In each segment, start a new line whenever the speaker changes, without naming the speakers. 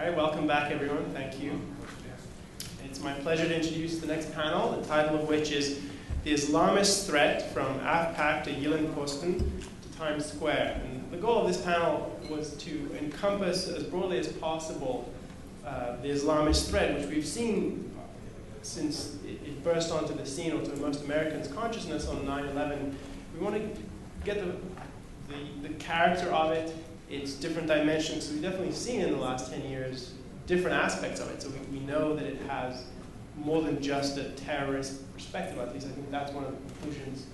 All right, welcome back, everyone. Thank you. It's my pleasure to introduce the next panel, the title of which is The Islamist Threat from AFPAC to Yilin Poston to Times Square. And the goal of this panel was to encompass as broadly as possible the Islamist threat, which we've seen since it burst onto the scene, or to most Americans' consciousness on 9/11. We want to get the character of it, its different dimensions. So we've definitely seen in the last 10 years different aspects of it. So we know that it has more than just a terrorist perspective. At least I think that's one of the conclusions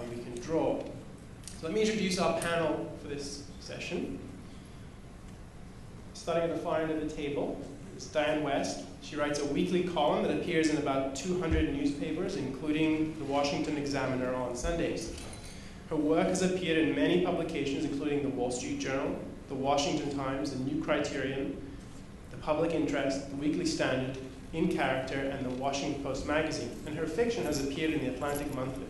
we can draw. So let me introduce our panel for this session. Starting at the far end of the table is Diane West. She writes a weekly column that appears in about 200 newspapers, including the Washington Examiner on Sundays. Her work has appeared in many publications, including the Wall Street Journal, the Washington Times, the New Criterion, the Public Interest, the Weekly Standard, In Character, and the Washington Post magazine. And her fiction has appeared in the Atlantic Monthly.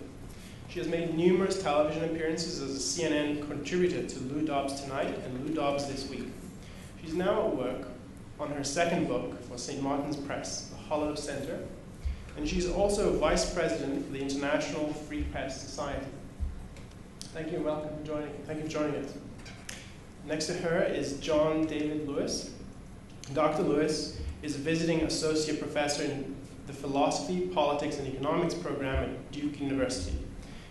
She has made numerous television appearances as a CNN contributor to Lou Dobbs Tonight and Lou Dobbs This Week. She's now at work on her second book for St. Martin's Press, The Hollow Center, and she's also vice president for the International Free Press Society. Thank you and welcome for joining. Thank you for joining us. Next to her is John David Lewis. Dr. Lewis is a visiting associate professor in the Philosophy, Politics, and Economics program at Duke University.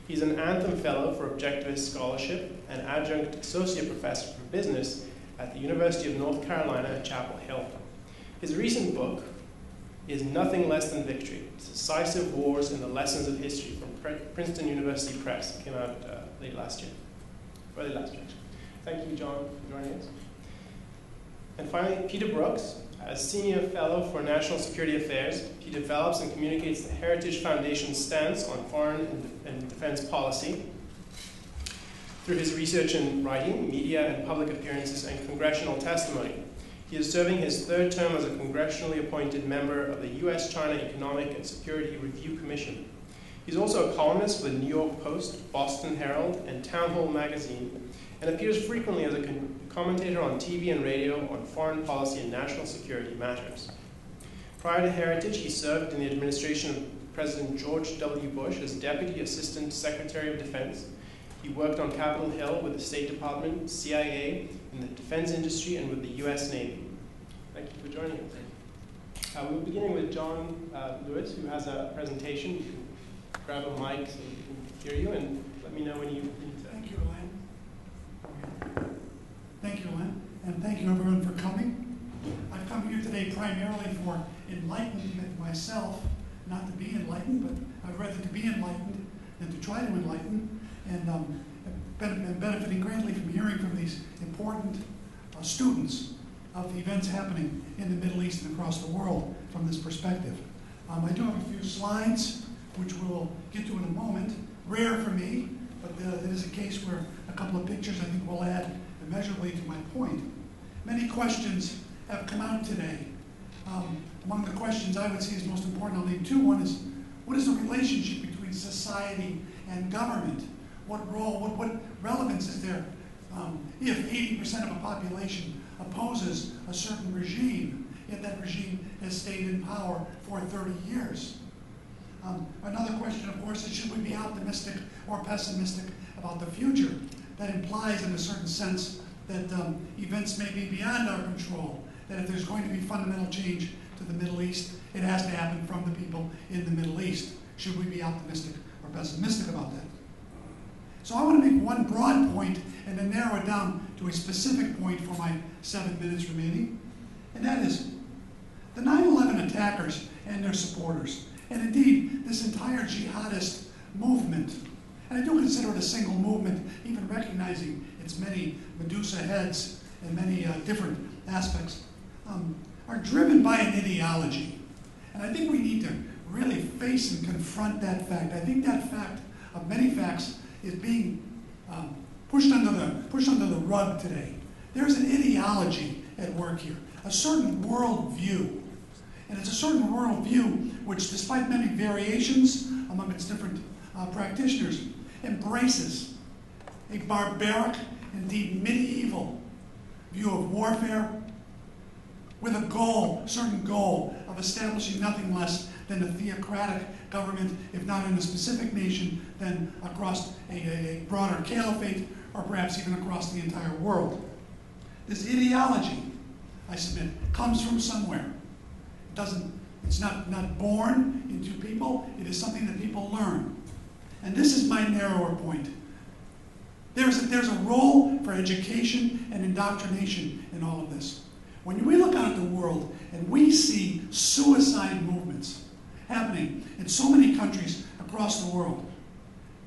He's an Anthem Fellow for Objectivist Scholarship and adjunct associate professor for business at the University of North Carolina at Chapel Hill. His recent book is Nothing Less Than Victory, Decisive Wars and the Lessons of History from Princeton University Press. It came out early last year. Thank you, John, for joining us. And finally, Peter Brooks, as Senior Fellow for National Security Affairs. He develops and communicates the Heritage Foundation's stance on foreign and defense policy through his research in writing, media and public appearances, and congressional testimony. He is serving his third term as a congressionally appointed member of the U.S.-China Economic and Security Review Commission. He's also a columnist for the New York Post, Boston Herald, and Town Hall magazine, and appears frequently as a commentator on TV and radio on foreign policy and national security matters. Prior to Heritage, he served in the administration of President George W. Bush as Deputy Assistant Secretary of Defense. He worked on Capitol Hill with the State Department, CIA, in the defense industry, and with the U.S. Navy. Thank you for joining us. We're beginning with John Lewis, who has a presentation. You can grab a mic so we can hear you, and let me know when you need to.
Thank you, Elan. Thank you, Elan, and thank you everyone for coming. I've come here today primarily for enlightenment myself, not to be enlightened, but I'd rather to be enlightened than to try to enlighten, and benefiting greatly from hearing from these important students of the events happening in the Middle East and across the world from this perspective. I do have a few slides, which we'll get to in a moment. Rare for me, but it is a case where a couple of pictures I think will add immeasurably to my point. Many questions have come out today. Among the questions I would say is most important, I'll name two. One is, what is the relationship between society and government? What role, what relevance is there if 80% of a population opposes a certain regime, yet that regime has stayed in power for 30 years? Another question, of course, is should we be optimistic or pessimistic about the future? That implies, in a certain sense, that events may be beyond our control, that if there's going to be fundamental change to the Middle East, it has to happen from the people in the Middle East. Should we be optimistic or pessimistic about that? So I want to make one broad point and then narrow it down to a specific point for my 7 minutes remaining, and that is the 9/11 attackers and their supporters, and indeed this entire jihadist movement, and I do consider it a single movement, even recognizing its many Medusa heads and many different aspects, are driven by an ideology. And I think we need to really face and confront that fact. I think that fact, of many facts, is being pushed under the rug today. There's an ideology at work here, a certain worldview. And it's a certain worldview which, despite many variations among its different practitioners, embraces a barbaric, indeed medieval, view of warfare, with a goal, certain goal, of establishing nothing less than a theocratic government, if not in a specific nation, then across a broader caliphate, or perhaps even across the entire world. This ideology, I submit, comes from somewhere. It's not born into people, it is something that people learn. And this is my narrower point. There's a role for education and indoctrination in all of this. When we look out at the world and we see suicide movements happening in so many countries across the world,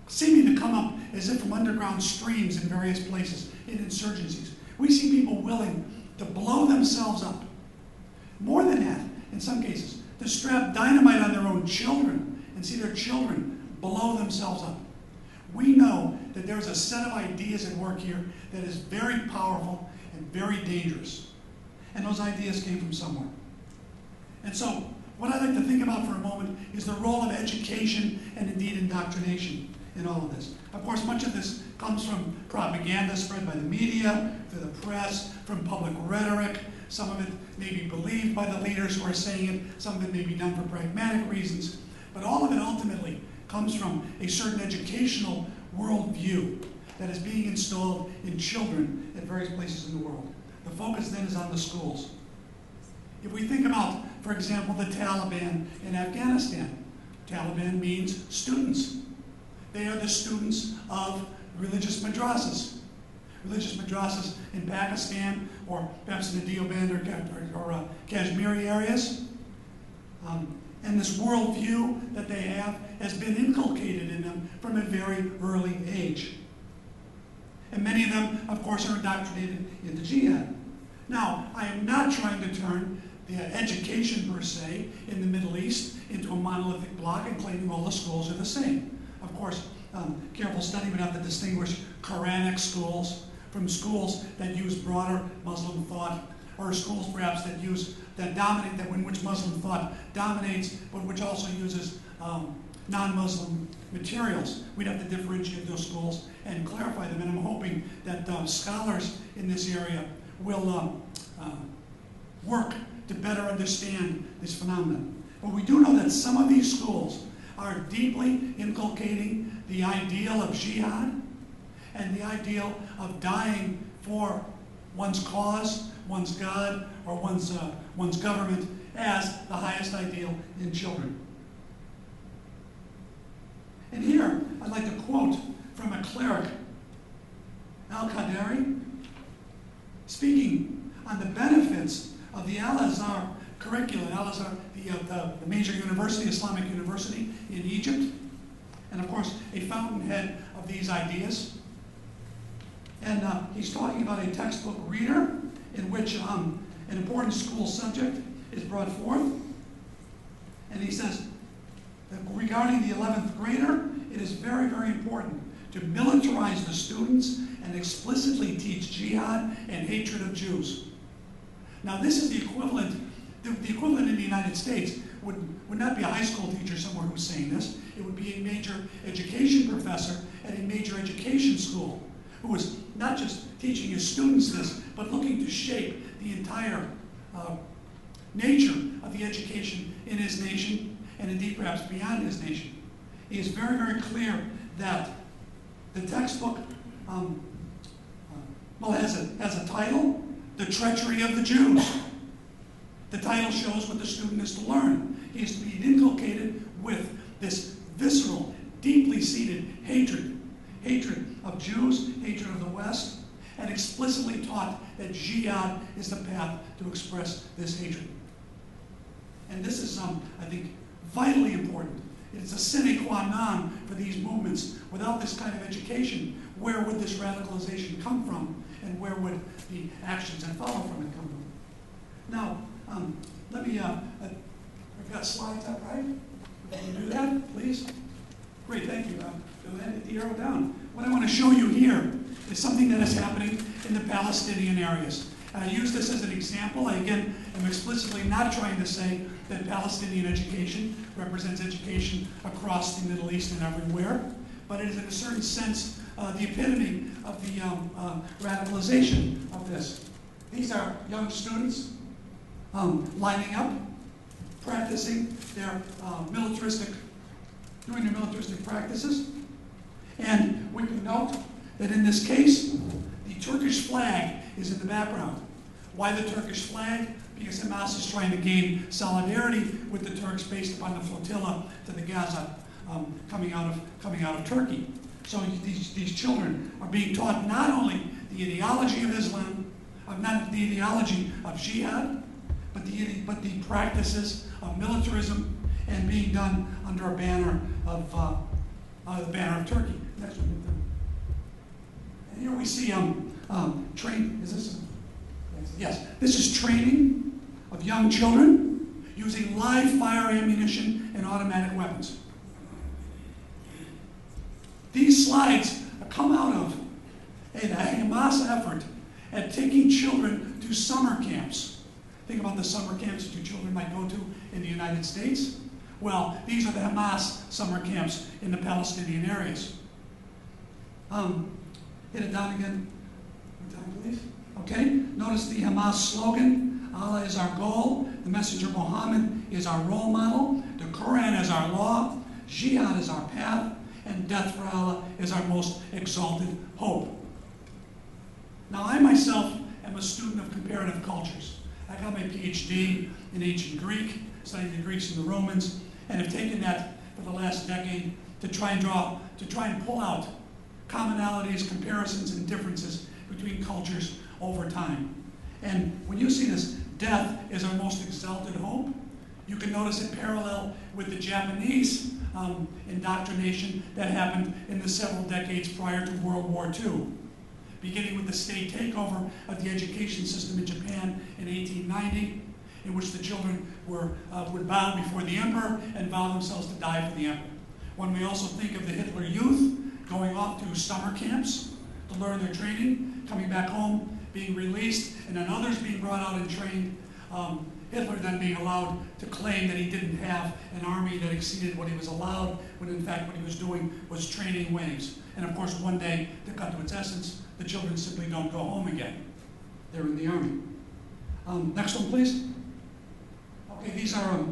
seeming to come up as if from underground streams in various places, in insurgencies, we see people willing to blow themselves up. More than that, in some cases, to strap dynamite on their own children and see their children blow themselves up. We know that there's a set of ideas at work here that is very powerful and very dangerous. And those ideas came from somewhere. And so, what I'd like to think about for a moment is the role of education and indeed indoctrination in all of this. Of course, much of this comes from propaganda spread by the media, through the press, from public rhetoric. Some of it may be believed by the leaders who are saying it. Some of it may be done for pragmatic reasons. But all of it ultimately comes from a certain educational worldview that is being installed in children at various places in the world. The focus then is on the schools. If we think about, for example, the Taliban in Afghanistan, Taliban means students. They are the students of religious madrasas. Religious madrasas in Pakistan, or perhaps in the Deoband or Kashmiri areas. And this worldview that they have has been inculcated in them from a very early age. And many of them, of course, are indoctrinated into jihad. Now, I am not trying to turn the education, per se, in the Middle East into a monolithic block and claiming all the schools are the same. Of course, careful study would have to distinguish Quranic schools from schools that use broader Muslim thought, or schools perhaps that dominate, that in which Muslim thought dominates, but which also uses non-Muslim materials. We'd have to differentiate those schools and clarify them, and I'm hoping that scholars in this area will work to better understand this phenomenon. But we do know that some of these schools are deeply inculcating the ideal of jihad and the ideal of dying for one's cause, one's God, or one's government as the highest ideal in children. And here, I'd like to quote from a cleric, Al-Qadari, speaking on the benefits of the Al-Azhar curriculum. Al-Azhar, the major university, Islamic university in Egypt, and of course, a fountainhead of these ideas. And he's talking about a textbook reader in which an important school subject is brought forth. And he says that regarding the 11th grader, it is very, very important to militarize the students and explicitly teach jihad and hatred of Jews. Now, this is the equivalent. The equivalent in the United States would not be a high school teacher somewhere who's saying this. It would be a major education professor at a major education school who is not just teaching his students this, but looking to shape the entire nature of the education in his nation, and indeed perhaps beyond his nation. He is very, very clear that the textbook has a title, The Treachery of the Jews. The title shows what the student is to learn. He is to be inculcated with this visceral, deeply seated hatred of Jews, hatred of the West, and explicitly taught that jihad is the path to express this hatred. And this is, I think, vitally important. It's a sine qua non for these movements. Without this kind of education, where would this radicalization come from, and where would the actions that follow from it come from? Now, let me, I've got slides up, right? Can you do that, please? Great, thank you. Go ahead and hit the arrow down. What I want to show you here is something that is happening in the Palestinian areas. And I use this as an example. I, again, am explicitly not trying to say that Palestinian education represents education across the Middle East and everywhere, but it is in a certain sense the epitome of the radicalization of this. These are young students lining up, practicing their doing their militaristic practices. And we can note that in this case, the Turkish flag is in the background. Why the Turkish flag? Because Hamas is trying to gain solidarity with the Turks based upon the flotilla to the Gaza coming out of Turkey. So these children are being taught not only the ideology of Islam, not the ideology of jihad, but the practices of militarism and being done under a banner of the banner of Turkey. Next one. And here we see train. Is this? Yes. This is training of young children using live fire ammunition and automatic weapons. These slides come out of a Hamas effort at taking children to summer camps. Think about the summer camps that your children might go to in the United States. Well, these are the Hamas summer camps in the Palestinian areas. Hit it down again. One time, please. Okay. Notice the Hamas slogan: Allah is our goal. The Messenger Muhammad is our role model. The Quran is our law. Jihad is our path. And death for Allah is our most exalted hope. Now, I myself am a student of comparative cultures. I got my PhD in ancient Greek, studied the Greeks and the Romans, and have taken that for the last decade to try and pull out commonalities, comparisons, and differences between cultures over time. And when you see this, death is our most exalted hope, you can notice it parallel with the Japanese indoctrination that happened in the several decades prior to World War II, beginning with the state takeover of the education system in Japan in 1890, in which the children would bow before the emperor and vow themselves to die for the emperor. One may also think of the Hitler Youth going off to summer camps to learn their training, coming back home, being released, and then others being brought out and trained. Hitler then being allowed to claim that he didn't have an army that exceeded what he was allowed, when in fact what he was doing was training waves. And of course, one day, to cut to its essence, the children simply don't go home again. They're in the army. Next one, please. Okay, these are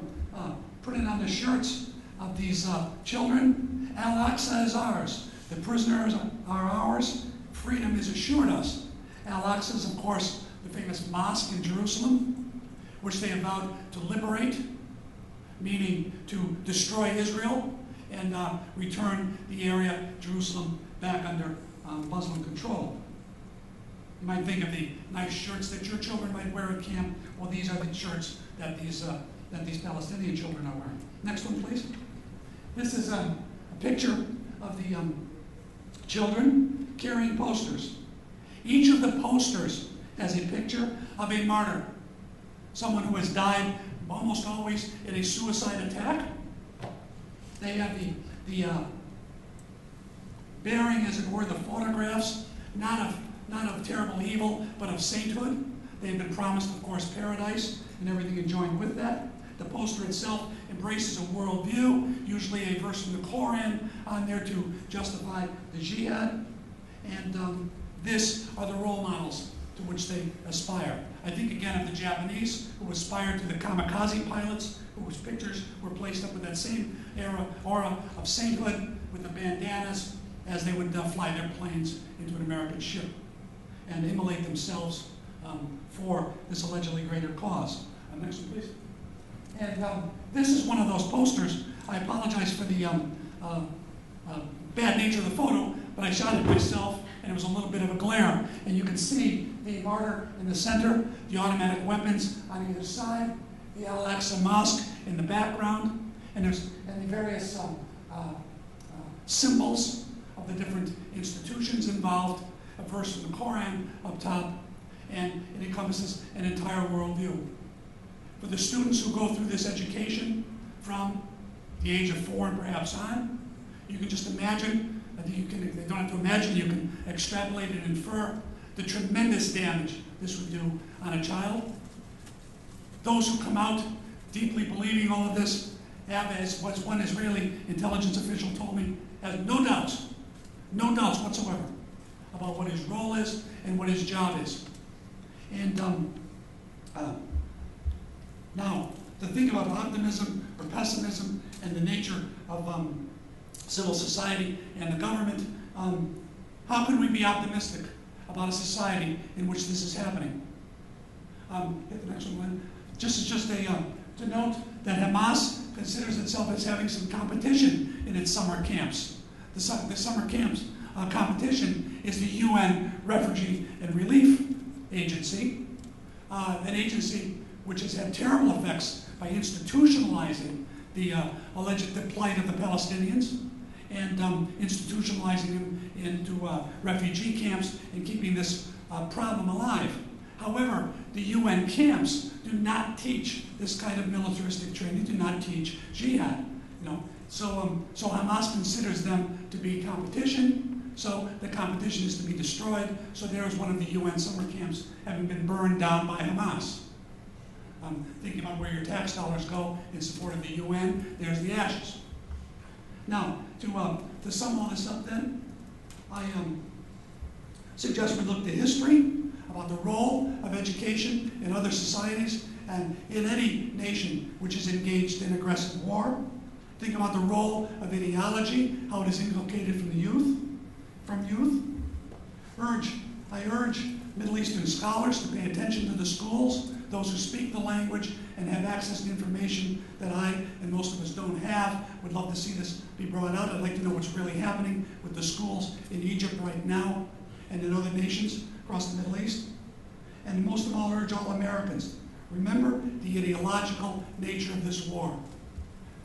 printed on the shirts of these children. Al-Aqsa is ours. The prisoners are ours. Freedom is assured us. Al-Aqsa is, of course, the famous mosque in Jerusalem, which they have vowed to liberate, meaning to destroy Israel and return the area, Jerusalem, back under Muslim control. You might think of the nice shirts that your children might wear at camp. Well, these are the shirts that these Palestinian children are wearing. Next one, please. This is a picture of the children carrying posters. Each of the posters has a picture of a martyr, someone who has died almost always in a suicide attack. They have the bearing, as it were, the photographs, not of terrible evil, but of sainthood. They've been promised, of course, paradise and everything enjoined with that. The poster itself embraces a worldview, usually a verse from the Quran on there to justify the jihad. And this are the role models to which they aspire. I think again of the Japanese who aspired to the kamikaze pilots, whose pictures were placed up with that same aura of sainthood, with the bandanas, as they would fly their planes into an American ship and immolate themselves for this allegedly greater cause. Next one, please. And this is one of those posters. I apologize for the bad nature of the photo, but I shot it myself, and it was a little bit of a glare. And you can see the martyr in the center, the automatic weapons on either side, the Al-Aqsa Mosque in the background, and the various symbols of the different institutions involved, a verse from the Quran up top, and it encompasses an entire worldview. For the students who go through this education from the age of 4 and perhaps on, you can just imagine, they don't have to imagine, you can extrapolate and infer the tremendous damage this would do on a child. Those who come out deeply believing all of this have, as what one Israeli intelligence official told me, has no doubts whatsoever about what his role is and what his job is. And to think about optimism or pessimism and the nature of civil society and the government, how can we be optimistic about a society in which this is happening? Hit the next one. Just to note that Hamas considers itself as having some competition in its summer camps. The summer camps competition is the UN Refugee and Relief Agency, an agency which has had terrible effects by institutionalizing the alleged plight of the Palestinians and institutionalizing them into refugee camps and keeping this problem alive. However, the UN camps do not teach this kind of militaristic training, do not teach jihad. So Hamas considers them to be competition, so the competition is to be destroyed. So there is one of the UN summer camps having been burned down by Hamas. Thinking about where your tax dollars go in support of the UN, there's the ashes. Now, to sum all this up then, I suggest we look to history, about the role of education in other societies and in any nation which is engaged in aggressive war. Think about the role of ideology, how it is inculcated from youth. I urge Middle Eastern scholars to pay attention to the schools, those who speak the language and have access to information that I and most of us don't have. Would love to see this be brought out. I'd like to know what's really happening with the schools in Egypt right now and in other nations across the Middle East. And most of all, urge all Americans, remember the ideological nature of this war.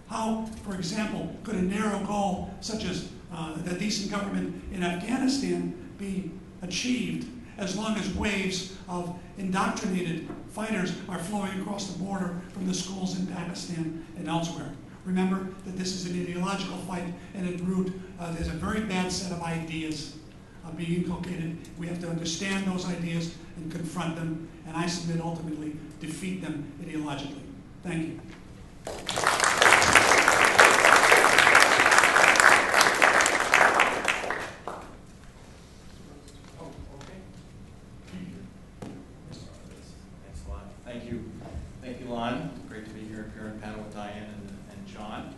How, for example, could a narrow goal such as a decent government in Afghanistan be achieved as long as waves of indoctrinated fighters are flowing across the border from the schools in Pakistan and elsewhere? Remember that this is an ideological fight, and at root, there's a very bad set of ideas being inculcated. We have to understand those ideas and confront them, and I submit ultimately defeat them ideologically. Thank you.
Thanks a lot. Thank you, Elan. Great to be here in panel with Diane and John.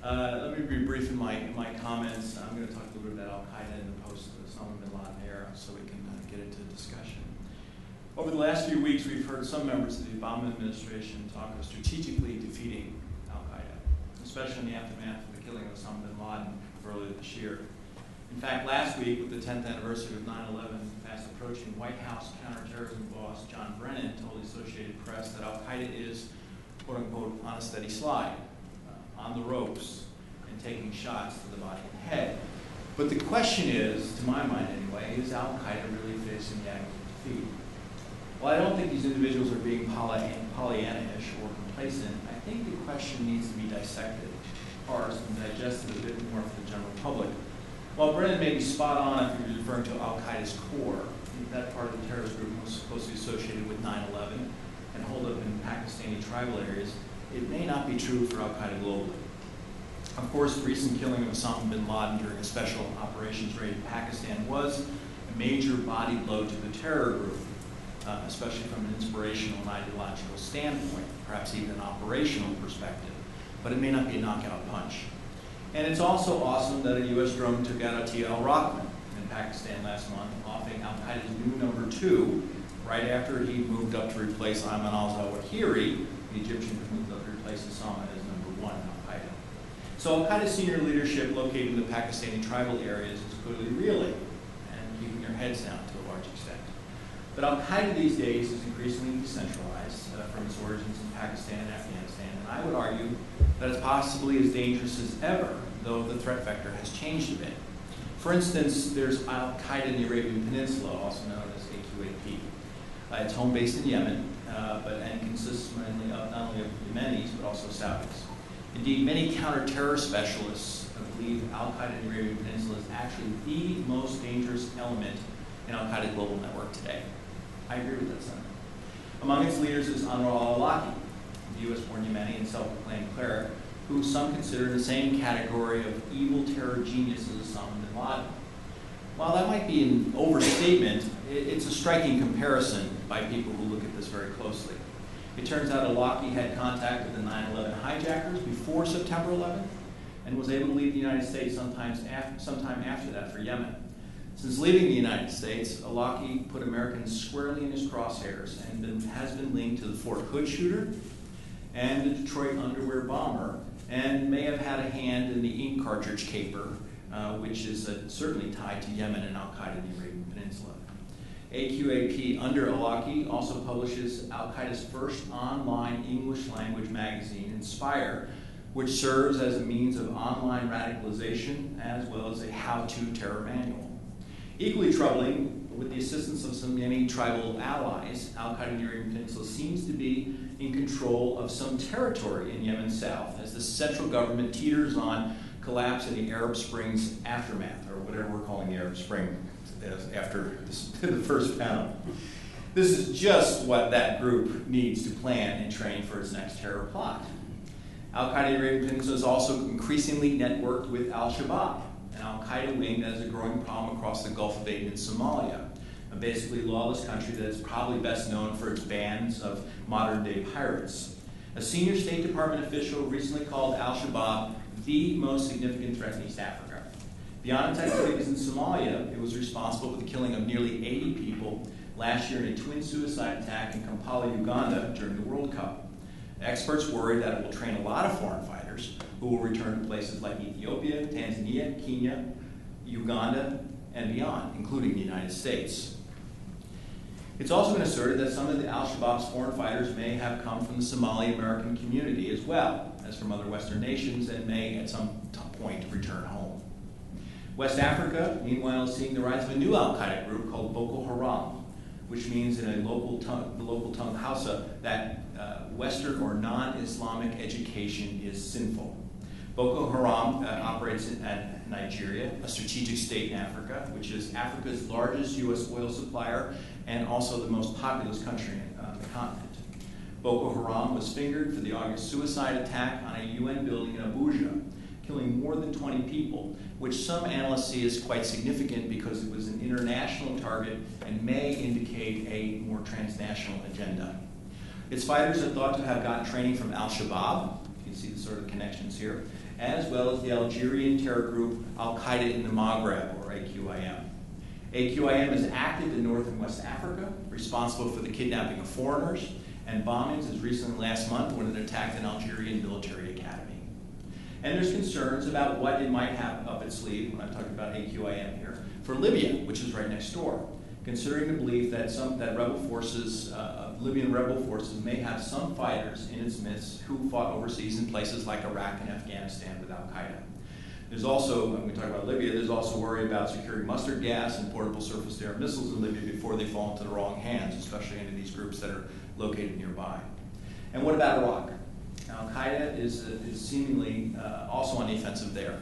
Let me be brief in my comments. I'm going to talk a little bit about Al-Qaeda in the post-Osama bin Laden era so we can get into discussion. Over the last few weeks, we've heard some members of the Obama administration talk of strategically defeating Al-Qaeda, especially in the aftermath of the killing of Osama bin Laden earlier this year. In fact, last week, with the 10th anniversary of 9/11 fast approaching, White House counterterrorism boss John Brennan told the Associated Press that Al-Qaeda is, quote unquote, on a steady slide, on the ropes, and taking shots to the body and head. But the question is, to my mind anyway, is Al-Qaeda really facing the act of defeat? Well, I don't think these individuals are being Pollyanna-ish or complacent. I think the question needs to be dissected, parsed, and digested a bit more for the general public. While Brennan may be spot on if you're referring to Al-Qaeda's core, that part of the terrorist group most closely associated with 9/11 and hold up in Pakistani tribal areas, it may not be true for Al-Qaeda globally. Of course, the recent killing of Osama bin Laden during a special operations raid in Pakistan was a major body blow to the terror group, especially from an inspirational and ideological standpoint, perhaps even an operational perspective, but it may not be a knockout punch. And it's also awesome that a U.S. drone took out Atiya al-Rahman in Pakistan last month, offing Al-Qaeda's new number 2, right after he moved up to replace Ayman al-Zawahiri, the Egyptian who moved up to replace Osama as number 1 in Al-Qaeda. So Al-Qaeda's senior leadership located in the Pakistani tribal areas is clearly reeling and keeping their heads down to a large extent. But Al-Qaeda these days is increasingly decentralized from its origins in Pakistan and Afghanistan, and I would argue that it's possibly as dangerous as ever, though the threat vector has changed a bit. For instance, there's Al-Qaeda in the Arabian Peninsula, also known as AQAP. It's home based in Yemen, and consists mainly of not only of Yemenis, but also Saudis. Indeed, many counter-terror specialists believe Al-Qaeda in the Arabian Peninsula is actually the most dangerous element in Al-Qaeda global network today. I agree with that sentiment. Among its leaders is Anwar al-Awlaki, the U.S.-born Yemeni and self-proclaimed cleric, who some consider in the same category of evil terror genius as Osama bin Laden. While that might be an overstatement, it's a striking comparison by people who look at this very closely. It turns out Awlaki had contact with the 9/11 hijackers before September 11th and was able to leave the United States sometime after that for Yemen. Since leaving the United States, Awlaki put Americans squarely in his crosshairs and has been linked to the Fort Hood shooter and the Detroit underwear bomber, and may have had a hand in the ink cartridge caper, which is certainly tied to Yemen and Al-Qaeda in the Arabian Peninsula. AQAP under Awlaki also publishes Al-Qaeda's first online English language magazine, Inspire, which serves as a means of online radicalization as well as a how-to terror manual. Equally troubling, with the assistance of some Yemeni tribal allies, Al-Qaeda in the Arabian Peninsula seems to be in control of some territory in Yemen's south, as the central government teeters on collapse in the Arab Spring's aftermath, or whatever we're calling the Arab Spring after the first panel. This is just what that group needs to plan and train for its next terror plot. Al-Qaeda in the Arabian Peninsula is also increasingly networked with Al-Shabaab, an Al-Qaeda wing that is a growing problem across the Gulf of Aden and Somalia, a basically lawless country that is probably best known for its bands of modern-day pirates. A senior State Department official recently called Al-Shabaab the most significant threat in East Africa. Beyond its activities in Somalia, it was responsible for the killing of nearly 80 people last year in a twin suicide attack in Kampala, Uganda during the World Cup. Experts worry that it will train a lot of foreign fighters who will return to places like Ethiopia, Tanzania, Kenya, Uganda, and beyond, including the United States. It's also been asserted that some of the Al-Shabaab's foreign fighters may have come from the Somali American community as well as from other Western nations and may at some point return home. West Africa, meanwhile, is seeing the rise of a new Al-Qaeda group called Boko Haram, which means in the local tongue Hausa that Western or non-Islamic education is sinful. Boko Haram operates in Nigeria, a strategic state in Africa, which is Africa's largest U.S. oil supplier and also the most populous country on the continent. Boko Haram was fingered for the August suicide attack on a UN building in Abuja, killing more than 20 people, which some analysts see as quite significant because it was an international target and may indicate a more transnational agenda. Its fighters are thought to have gotten training from Al-Shabaab, you can see the sort of connections here, as well as the Algerian terror group Al-Qaeda in the Maghreb, or AQIM. AQIM is active in North and West Africa, responsible for the kidnapping of foreigners and bombings as recently last month when it attacked an Algerian military academy. And there's concerns about what it might have up its sleeve, when I'm talking about AQIM here, for Libya, which is right next door, considering the belief that rebel forces, Libyan rebel forces may have some fighters in its midst who fought overseas in places like Iraq and Afghanistan with Al-Qaeda. There's also, when we talk about Libya, there's also worry about securing mustard gas and portable surface-to-air missiles in Libya before they fall into the wrong hands, especially into these groups that are located nearby. And what about Iraq? Al-Qaeda is seemingly also on the offensive there.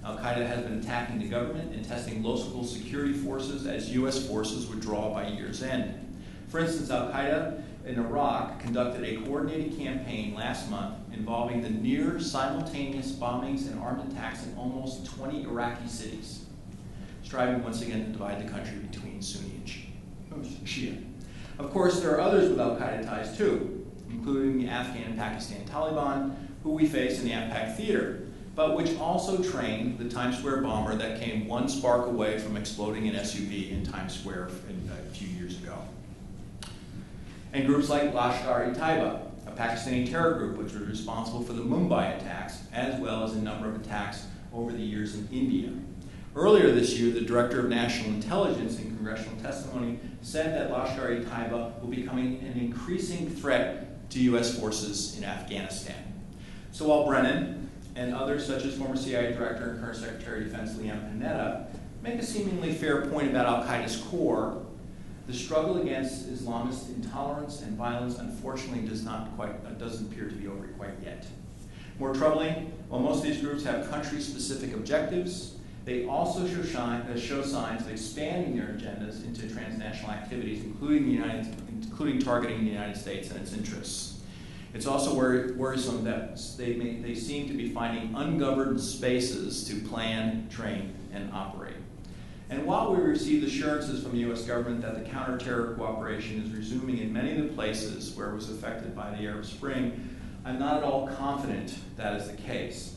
Al-Qaeda has been attacking the government and testing local security forces as U.S. forces withdraw by year's end. For instance, Al-Qaeda in Iraq conducted a coordinated campaign last month involving the near simultaneous bombings and armed attacks in almost 20 Iraqi cities, striving once again to divide the country between Sunni and Shia. Of course, there are others with Al-Qaeda ties too, including the Afghan and Pakistan Taliban, who we face in the AFPAC theater, but which also trained the Times Square bomber that came one spark away from exploding an SUV in Times Square a few years ago. And groups like Lashkar-e-Taiba, a Pakistani terror group which was responsible for the Mumbai attacks, as well as a number of attacks over the years in India. Earlier this year, the Director of National Intelligence in congressional testimony said that Lashkar-e-Taiba will be becoming an increasing threat to U.S. forces in Afghanistan. So while Brennan and others, such as former CIA Director and current Secretary of Defense Leon Panetta, make a seemingly fair point about Al-Qaeda's core, the struggle against Islamist intolerance and violence unfortunately doesn't appear to be over quite yet. More troubling, while most of these groups have country-specific objectives, they also show signs of expanding their agendas into transnational activities, including targeting the United States and its interests. It's also worrisome that they seem to be finding ungoverned spaces to plan, train, and operate. And while we received assurances from the U.S. government that the counter-terror cooperation is resuming in many of the places where it was affected by the Arab Spring, I'm not at all confident that is the case.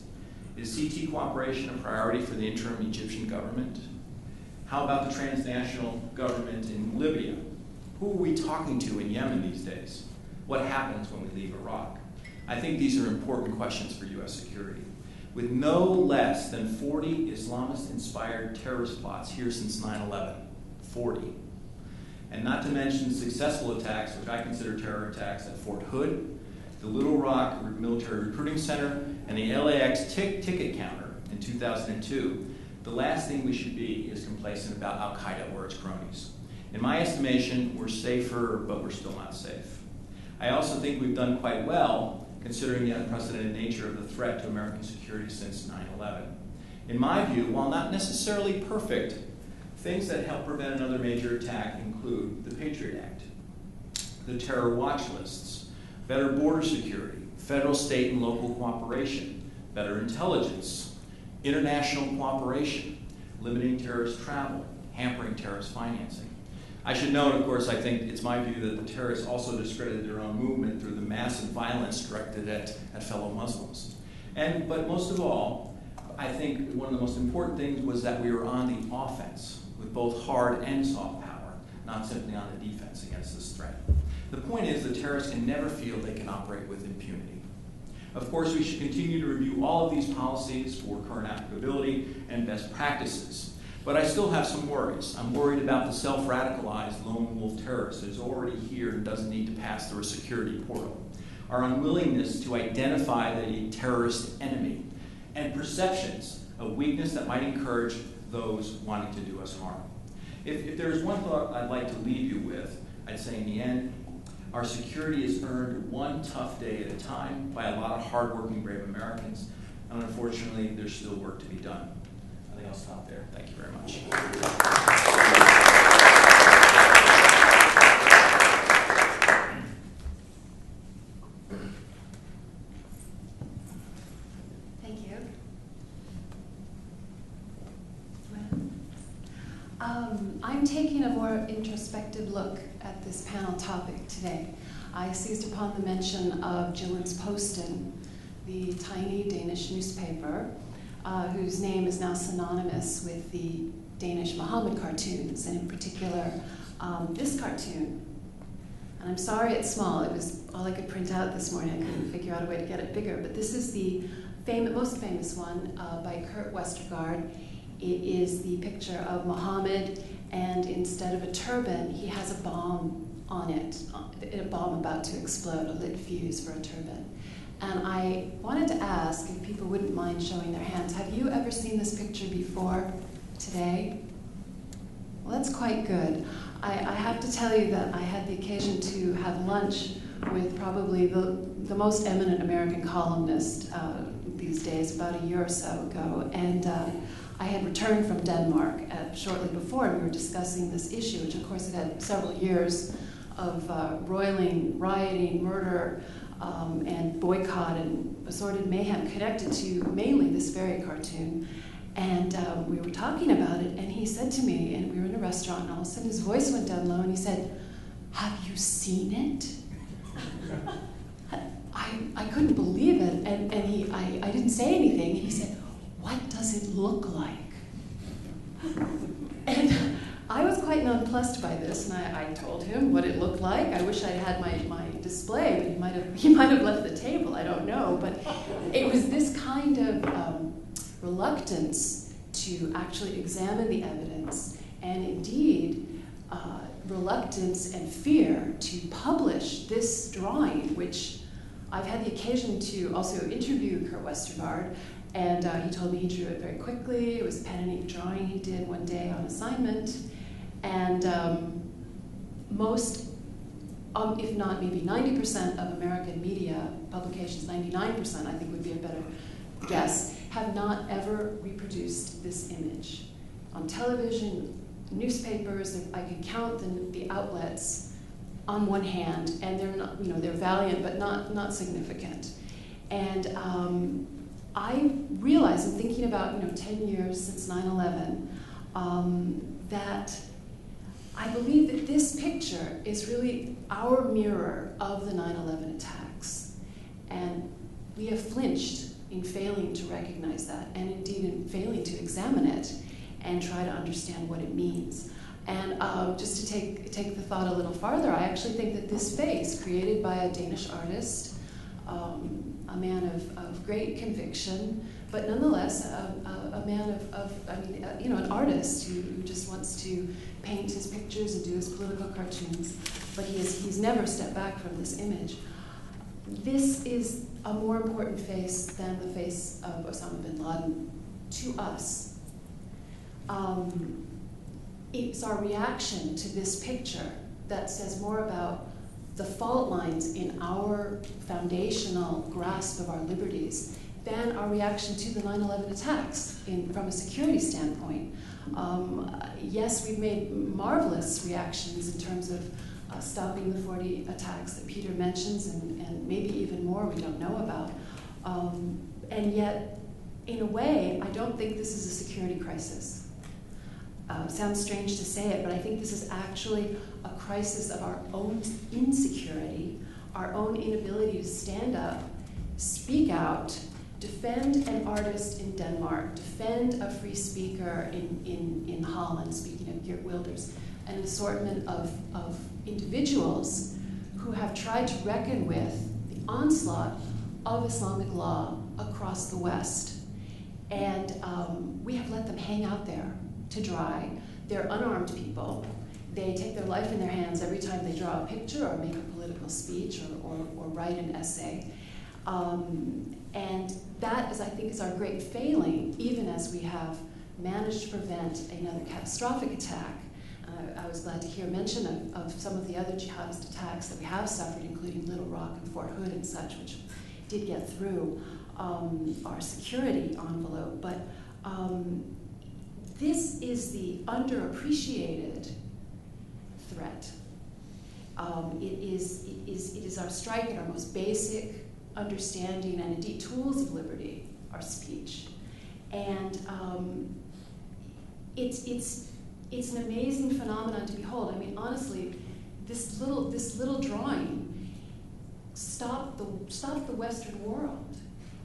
Is CT cooperation a priority for the interim Egyptian government? How about the transnational government in Libya? Who are we talking to in Yemen these days? What happens when we leave Iraq? I think these are important questions for U.S. security. With no less than 40 Islamist-inspired terrorist plots here since 9/11, 40. And not to mention successful attacks, which I consider terror attacks at Fort Hood, the Little Rock Military Recruiting Center, and the LAX ticket counter in 2002, the last thing we should be is complacent about Al-Qaeda or its cronies. In my estimation, we're safer, but we're still not safe. I also think we've done quite well considering the unprecedented nature of the threat to American security since 9/11. In my view, while not necessarily perfect, things that help prevent another major attack include the Patriot Act, the terror watch lists, better border security, federal, state, and local cooperation, better intelligence, international cooperation, limiting terrorist travel, hampering terrorist financing. I should note, of course, I think it's my view that the terrorists also discredited their own movement through the massive violence directed at fellow Muslims. But most of all, I think one of the most important things was that we were on the offense with both hard and soft power, not simply on the defense against this threat. The point is that terrorists can never feel they can operate with impunity. Of course, we should continue to review all of these policies for current applicability and best practices. But I still have some worries. I'm worried about the self-radicalized lone wolf terrorist who's already here and doesn't need to pass through a security portal. Our unwillingness to identify the terrorist enemy and perceptions of weakness that might encourage those wanting to do us harm. If there's one thought I'd like to leave you with, I'd say in the end, our security is earned one tough day at a time by a lot of hardworking, brave Americans, and unfortunately, there's still work to be done. I think I'll stop there. Thank you very much.
Thank you. I'm taking a more introspective look at this panel topic today. I seized upon the mention of Jyllands-Posten, the tiny Danish newspaper, whose name is now synonymous with the Danish Muhammad cartoons, and in particular, this cartoon. And I'm sorry it's small. It was all I could print out this morning. I couldn't figure out a way to get it bigger. But this is the most famous one by Kurt Westergaard. It is the picture of Muhammad, and instead of a turban, he has a bomb on it, a bomb about to explode, a lit fuse for a turban. And I wanted to ask if people wouldn't mind showing their hands. Have you ever seen this picture before today? Well, that's quite good. I have to tell you that I had the occasion to have lunch with probably the most eminent American columnist these days, about a year or so ago. And I had returned from Denmark shortly before, and we were discussing this issue, which of course had had several years of roiling, rioting, murder, and boycott and assorted mayhem connected to mainly this very cartoon. And we were talking about it, and he said to me, and we were in a restaurant, and all of a sudden his voice went down low, and he said, "Have you seen it?" I couldn't believe it, and I didn't say anything, and he said, "What does it look like?" And I was quite nonplussed by this, and I told him what it looked like. I wish I'd had my display, but he might have left the table, I don't know. But it was this kind of reluctance to actually examine the evidence, and indeed reluctance and fear to publish this drawing, which I've had the occasion to also interview Kurt Westergaard, and he told me he drew it very quickly. It was a pen and ink drawing he did one day on assignment. And most, if not maybe 90% of American media publications, 99% I think would be a better guess, have not ever reproduced this image. On television, newspapers, I could count the outlets on one hand, and they're not, they're valiant but not significant. And I realized, in thinking about 10 years since 9/11, that I believe that this picture is really our mirror of the 9/11 attacks. And we have flinched in failing to recognize that, and indeed in failing to examine it and try to understand what it means. And just to take the thought a little farther, I actually think that this face, created by a Danish artist, a man of great conviction, but nonetheless a man an artist who just wants to paint his pictures and do his political cartoons, but he's never stepped back from this image. This is a more important face than the face of Osama bin Laden to us. It's our reaction to this picture that says more about the fault lines in our foundational grasp of our liberties than our reaction to the 9/11 attacks from a security standpoint. Yes, we've made marvelous reactions in terms of stopping the 40 attacks that Peter mentions, and maybe even more we don't know about. And yet, in a way, I don't think this is a security crisis. Sounds strange to say it, but I think this is actually a crisis of our own insecurity, our own inability to stand up, speak out, defend an artist in Denmark, defend a free speaker in Holland, speaking of Geert Wilders, an assortment of individuals who have tried to reckon with the onslaught of Islamic law across the West. And we have let them hang out there to dry. They're unarmed people. They take their life in their hands every time they draw a picture or make a political speech or write an essay. And that, I think, is our great failing, even as we have managed to prevent another catastrophic attack. I was glad to hear mention of some of the other jihadist attacks that we have suffered, including Little Rock and Fort Hood and such, which did get through our security envelope. But this is the underappreciated threat. It is our strike at our most basic understanding and indeed tools of liberty, our speech. And it's an amazing phenomenon to behold. I mean, honestly, this little drawing stopped the Western world.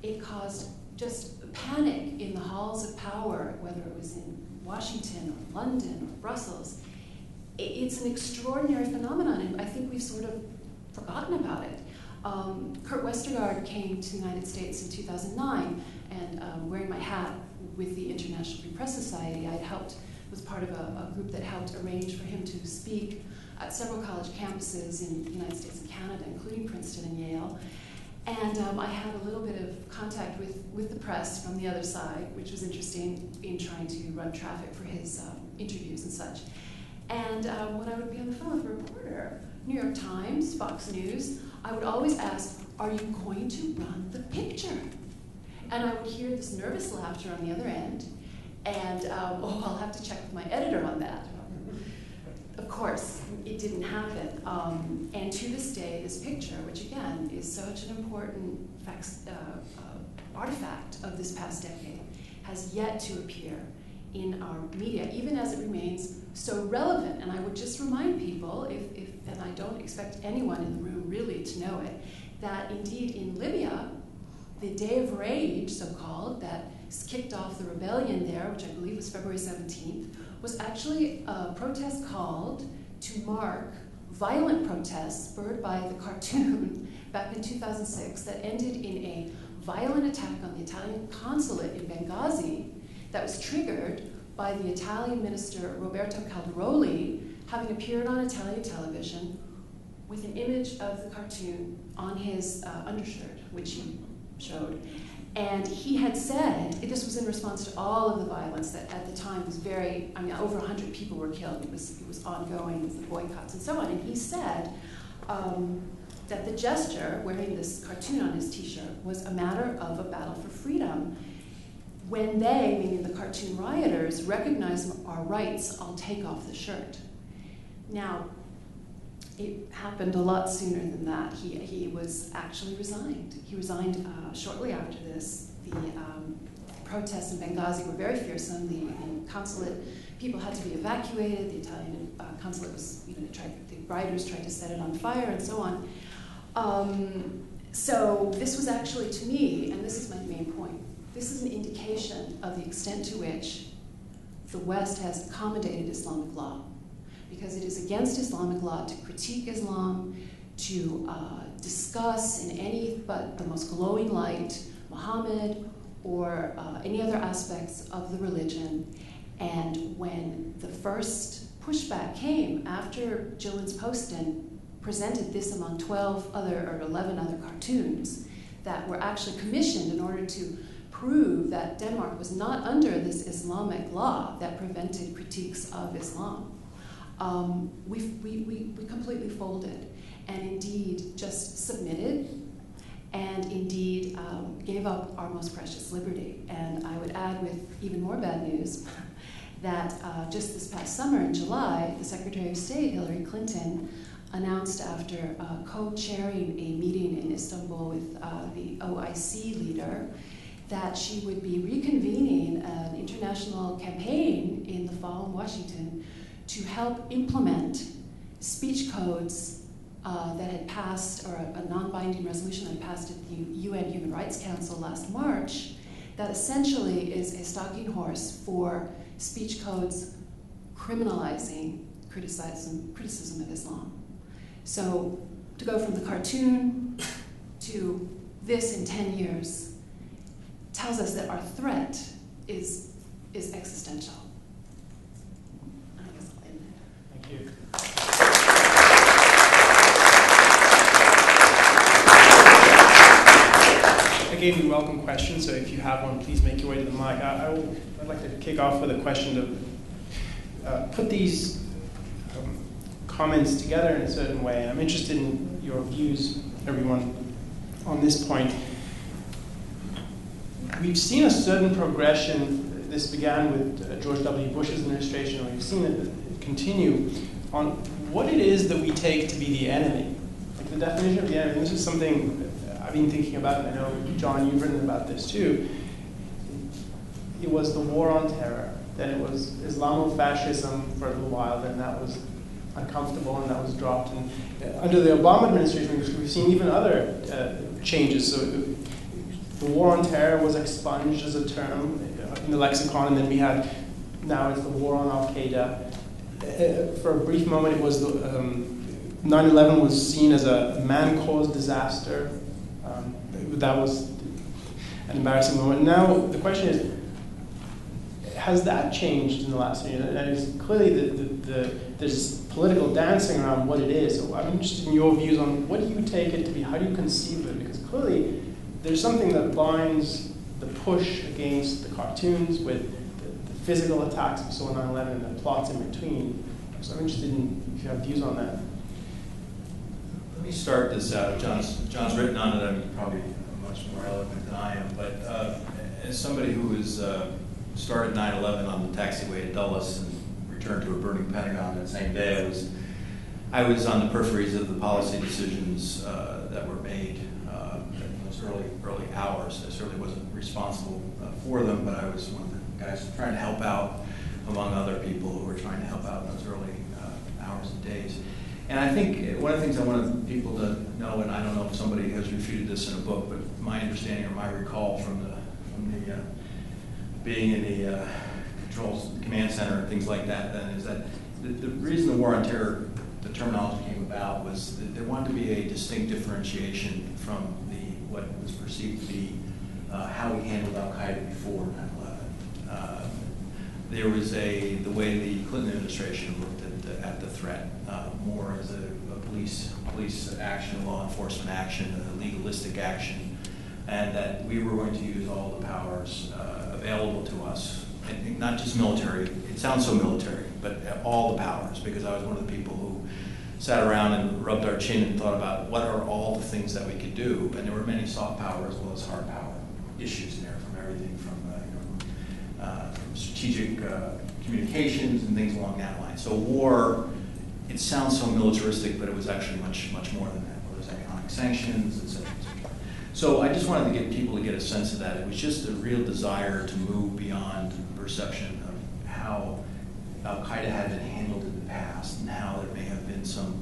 It caused just panic in the halls of power, whether it was in Washington or London or Brussels. It's an extraordinary phenomenon, and I think we've sort of forgotten about it. Kurt Westergaard came to the United States in 2009, and wearing my hat with the International Free Press Society, was part of a group that helped arrange for him to speak at several college campuses in the United States and Canada, including Princeton and Yale. And I had a little bit of contact with the press from the other side, which was interesting in trying to run traffic for his interviews and such. And when I would be on the phone with a reporter, New York Times, Fox News, I would always ask, are you going to run the picture? And I would hear this nervous laughter on the other end, and I'll have to check with my editor on that. Of course, it didn't happen. And to this day, this picture, which again is such an important artifact of this past decade, has yet to appear in our media, even as it remains so relevant. And I would just remind people, and I don't expect anyone in the room really to know it, that indeed in Libya, the Day of Rage, so-called, that kicked off the rebellion there, which I believe was February 17th, was actually a protest called to mark violent protests spurred by the cartoon back in 2006 that ended in a violent attack on the Italian consulate in Benghazi that was triggered by the Italian minister Roberto Calderoli having appeared on Italian television with an image of the cartoon on his undershirt, which he showed. And he had said, this was in response to all of the violence that at the time was over 100 people were killed. It was ongoing with the boycotts and so on. And he said that the gesture, wearing this cartoon on his t-shirt, was a matter of a battle for freedom. When they, meaning the cartoon rioters, recognize our rights, I'll take off the shirt. Now, it happened a lot sooner than that. He was actually resigned. He resigned shortly after this. The protests in Benghazi were very fearsome. The consulate people had to be evacuated. The Italian consulate was, the rioters tried to set it on fire and so on. So this was actually, to me, and this is my main point, this is an indication of the extent to which the West has accommodated Islamic law, because it is against Islamic law to critique Islam, to discuss in any but the most glowing light Muhammad or any other aspects of the religion. And when the first pushback came after Gillen's Poston presented this among 11 other cartoons that were actually commissioned in order to prove that Denmark was not under this Islamic law that prevented critiques of Islam, we completely folded and indeed just submitted and indeed gave up our most precious liberty. And I would add, with even more bad news, that just this past summer in July, the Secretary of State, Hillary Clinton, announced after co-chairing a meeting in Istanbul with the OIC leader that she would be reconvening an international campaign in the fall in Washington to help implement speech codes that had passed, or a non-binding resolution that had passed at the UN Human Rights Council last March, that essentially is a stalking horse for speech codes criminalizing criticism of Islam. So to go from the cartoon to this in 10 years tells us that our threat is existential. I guess I'll end there.
Thank you. I gave you welcome questions, so if you have one, please make your way to the mic. I'd like to kick off with a question to put these comments together in a certain way. I'm interested in your views, everyone, on this point. We've seen a certain progression. This began with George W. Bush's administration, and we've seen it continue on what it is that we take to be the enemy. Like the definition of the enemy. This is something I've been thinking about, and I know, John, you've written about this too. It was the war on terror. Then it was Islamofascism for a little while, then that was uncomfortable and that was dropped. And under the Obama administration, we've seen even other changes. So the war on terror was expunged as a term in the lexicon, and then we had, now it's the war on Al-Qaeda. For a brief moment, it was 9/11 was seen as a man-caused disaster. That was an embarrassing moment. Now the question is, has that changed in the last year? And it's clearly there's political dancing around what it is. So I'm interested in your views on what do you take it to be? How do you conceive of it? Because clearly there's something that binds the push against the cartoons with the physical attacks we saw on 9/11 and the plots in between. So I'm interested in if you have views on that.
Let me start this out. John's written on it. I'm probably much more eloquent than I am. But as somebody who has started 9/11 on the taxiway to Dulles and returned to a burning Pentagon that same day, I was on the peripheries of the policy decisions that were made in those early hours. I certainly wasn't responsible for them, but I was one of the guys trying to help out, among other people who were trying to help out in those early hours and days. And I think one of the things I wanted people to know, and I don't know if somebody has refuted this in a book, but my understanding or my recall from the being in the command center and things like that then is that the reason the war on terror, the terminology came about was that there wanted to be a distinct differentiation from what was perceived to be how we handled Al-Qaeda before 9/11. There was the way the Clinton administration looked at the threat more as a police action, law enforcement action, a legalistic action, and that we were going to use all the powers available to us, and not just military. It sounds so military, but all the powers, because I was one of the people who sat around and rubbed our chin and thought about what are all the things that we could do, and there were many soft power as well as hard power issues in there, from everything from strategic communications and things along that line. So war, it sounds so militaristic, but it was actually much more than that. There was economic sanctions, et cetera, et cetera. So I just wanted to get people to get a sense of that. It was just a real desire to move beyond the perception of how Al-Qaeda had been handled in the past and how there may have been some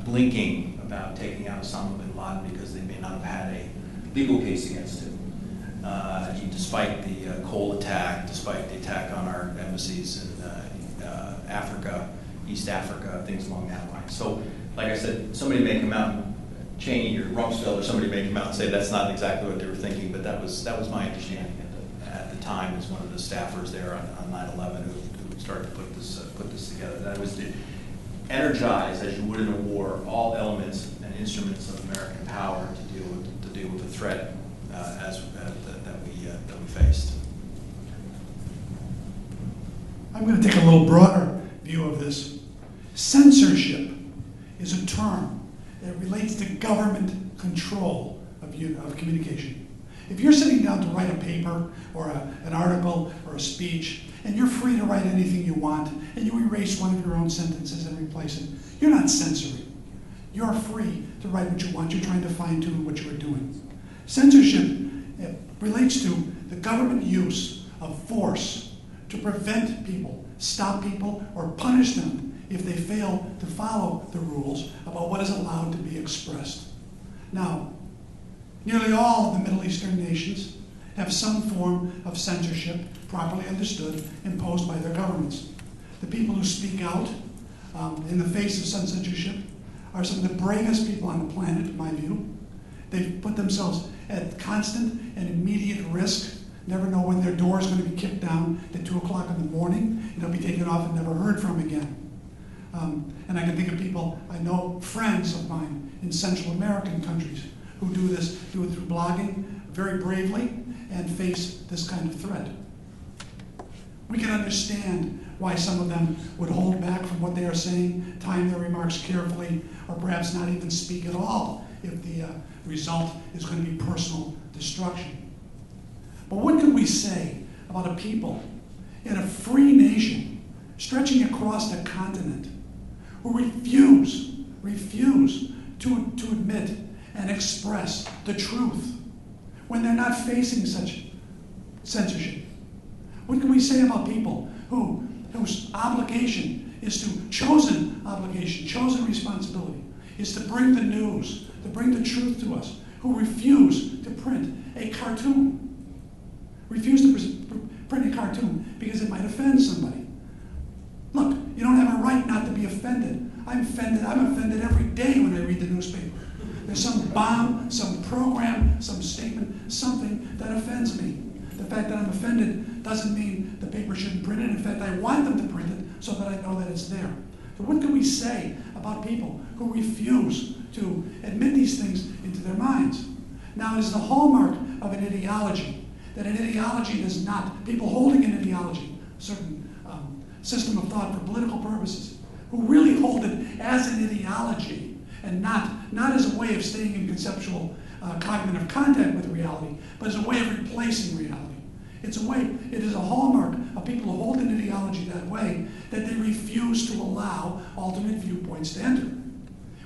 blinking about taking out Osama bin Laden because they may not have had a legal case against him. Despite the Cole attack, despite the attack on our embassies in Africa, East Africa, things along that line. So, like I said, somebody may come out, Cheney or Rumsfeld or somebody may come out and say that's not exactly what they were thinking, but that was my understanding at the time as one of the staffers there on 9/11 who started to put this together. That was to energize, as you would in a war, all elements and instruments of American power to deal with the threat that we faced.
I'm going to take a little broader view of this. Censorship is a term that relates to government control of communication. If you're sitting down to write a paper or an article or a speech, and you're free to write anything you want, and you erase one of your own sentences and replace it, you're not censoring. You're free to write what you want. You're trying to fine-tune what you are doing. Censorship relates to the government use of force to prevent people, stop people, or punish them if they fail to follow the rules about what is allowed to be expressed. Now, nearly all of the Middle Eastern nations have some form of censorship, properly understood, imposed by their governments. The people who speak out in the face of censorship are some of the bravest people on the planet, in my view. They've put themselves at constant and immediate risk, never know when their door is going to be kicked down at 2 o'clock in the morning, and they'll be taken off and never heard from again. And I can think of people, I know friends of mine in Central American countries who do it through blogging very bravely and face this kind of threat. We can understand why some of them would hold back from what they are saying, time their remarks carefully, or perhaps not even speak at all if the result is going to be personal destruction. But what could we say about a people in a free nation stretching across the continent who refuse to admit and express the truth when they're not facing such censorship? What can we say about people whose obligation is chosen responsibility, is to bring the news, to bring the truth to us, who refuse to print a cartoon, because it might offend somebody? Look, you don't have a right not to be offended. I'm offended every day when I read the newspaper. There's some bomb, some program, some statement, something that offends me. The fact that I'm offended doesn't mean the paper shouldn't print it. In fact, I want them to print it so that I know that it's there. So what can we say about people who refuse to admit these things into their minds? Now, it is the hallmark of an ideology that an ideology does not, people holding an ideology, a certain system of thought for political purposes, who really hold it as an ideology and not as a way of staying in conceptual cognitive contact with reality, but as a way of replacing reality. It is a hallmark of people who hold an ideology that way, that they refuse to allow alternate viewpoints to enter.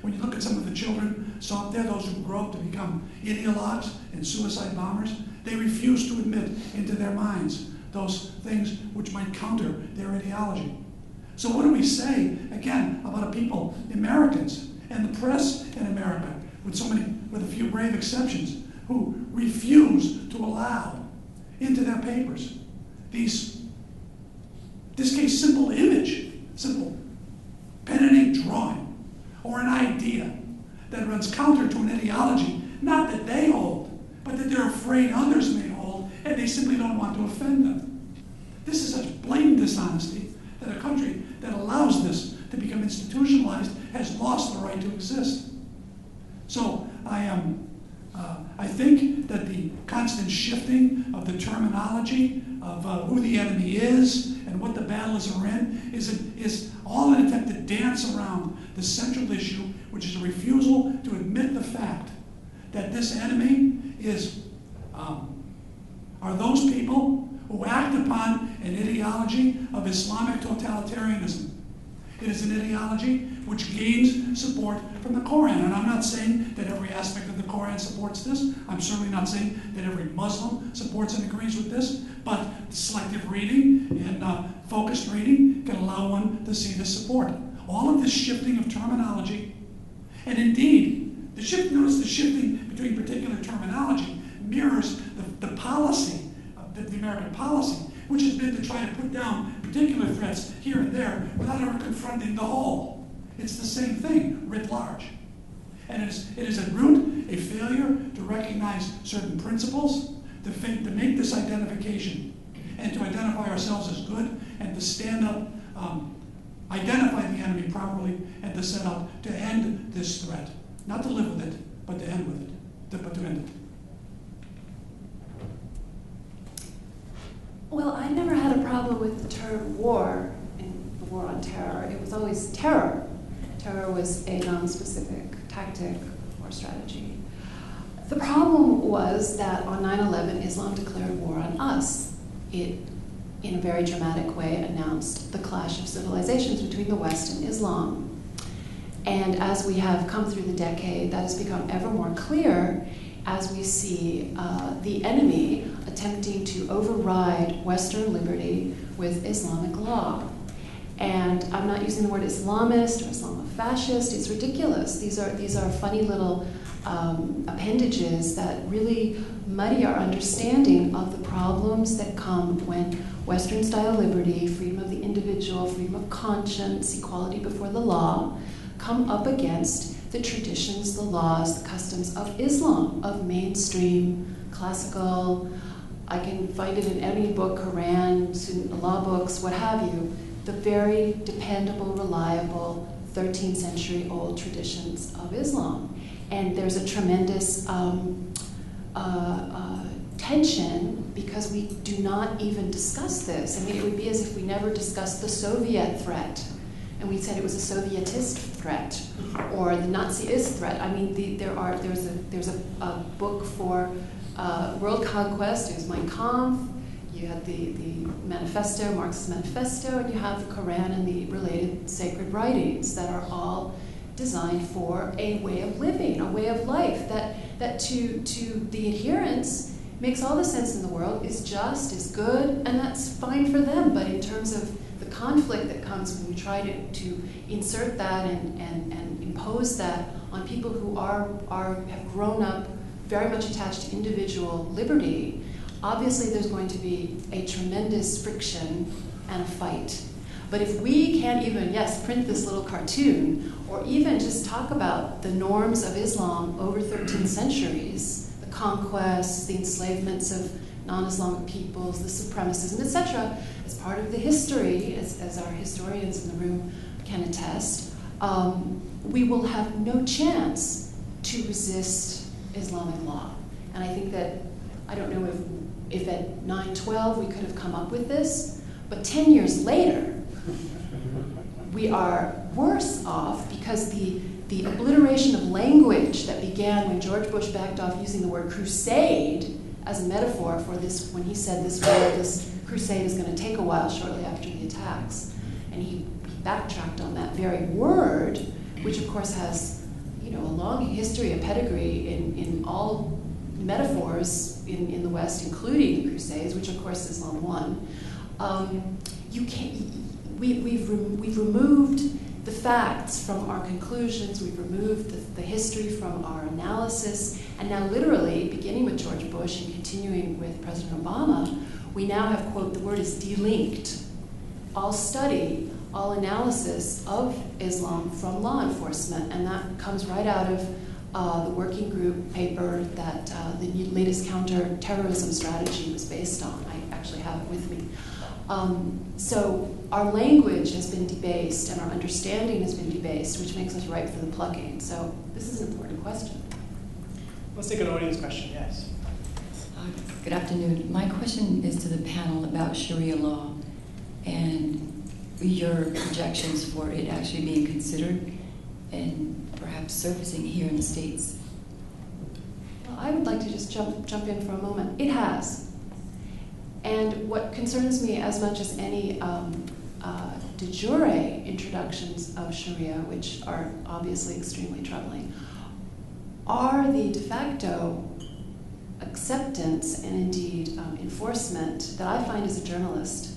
When you look at some of the children, so there, those who grow up to become ideologues and suicide bombers, they refuse to admit into their minds those things which might counter their ideology. So what do we say, again, about a people, Americans, and the press in America, with a few brave exceptions, who refuse to allow into their papers this case, simple image, simple pen and ink drawing, or an idea that runs counter to an ideology, not that they hold, but that they're afraid others may hold, and they simply don't want to offend them. This is such blatant dishonesty that a country that allows this to become institutionalized has lost the right to exist. So I think that the constant shifting of the terminology of who the enemy is and what the battles are in is all an attempt to dance around the central issue, which is a refusal to admit the fact that this enemy are those people who act upon an ideology of Islamic totalitarianism. It is an ideology which gains support from the Koran. And I'm not saying that every aspect of the Koran supports this. I'm certainly not saying that every Muslim supports and agrees with this. But selective reading and focused reading can allow one to see this support. All of this shifting of terminology, and indeed, notice the shifting between particular terminology mirrors the policy, the American policy, which has been to try to put down particular threats here and there without ever confronting the whole. It's the same thing, writ large. And it is at root a failure to recognize certain principles, to make this identification, and to identify ourselves as good, and to stand up, identify the enemy properly, and to set out to end this threat. Not to live with it, but to end with it, but to end it.
Well, I never had a problem with the term war in the war on terror. It was always terror. Terror was a non-specific tactic or strategy. The problem was that on 9/11, Islam declared war on us. It, in a very dramatic way, announced the clash of civilizations between the West and Islam. And as we have come through the decade, that has become ever more clear as we see the enemy attempting to override Western liberty with Islamic law. And I'm not using the word Islamist or Islamofascist. It's ridiculous. These are funny little appendages that really muddy our understanding of the problems that come when Western-style liberty, freedom of the individual, freedom of conscience, equality before the law, come up against the traditions, the laws, the customs of Islam, of mainstream, classical, I can find it in any book, Quran, law books, what have you, the very dependable, reliable 13th century old traditions of Islam. And there's a tremendous tension because we do not even discuss this. I mean, it would be as if we never discussed the Soviet threat. And we said it was a Sovietist threat, or the Naziist threat. I mean, there's a book for world conquest. There's Mein Kampf. You had the manifesto, Marxist manifesto, and you have the Quran and the related sacred writings that are all designed for a way of living, a way of life that to the adherents makes all the sense in the world, is just, is good, and that's fine for them. But in terms of the conflict that comes when you try to insert that and impose that on people who have grown up very much attached to individual liberty, obviously there's going to be a tremendous friction and a fight. But if we can't even, print this little cartoon, or even just talk about the norms of Islam over 13 centuries, the conquests, the enslavements of non-Islamic peoples, the supremacism, etc., as part of the history, as our historians in the room can attest, we will have no chance to resist Islamic law. And I think that, I don't know if at 9/12 we could have come up with this, but 10 years later, we are worse off because the obliteration of language that began when George Bush backed off using the word crusade as a metaphor for this, when he said this crusade is going to take a while shortly after the attacks. And he backtracked on that very word, which of course has a long history, a pedigree in all metaphors in the West, including the Crusades, which of course Islam won. We've removed the facts from our conclusions, we've removed the history from our analysis, and now literally, beginning with George Bush and continuing with President Obama, we now have, quote, the word is delinked all study, all analysis of Islam from law enforcement, and that comes right out of the working group paper that the latest counter-terrorism strategy was based on. I actually have it with me. So our language has been debased and our understanding has been debased, which makes us ripe for the plucking. So this is an important question.
Let's take an audience question, yes.
Good afternoon. My question is to the panel about Sharia law and your projections for it actually being considered and perhaps surfacing here in the States.
Well, I would like to just jump in for a moment. It has. And what concerns me as much as any de jure introductions of Sharia, which are obviously extremely troubling, are the de facto acceptance and indeed enforcement that I find as a journalist,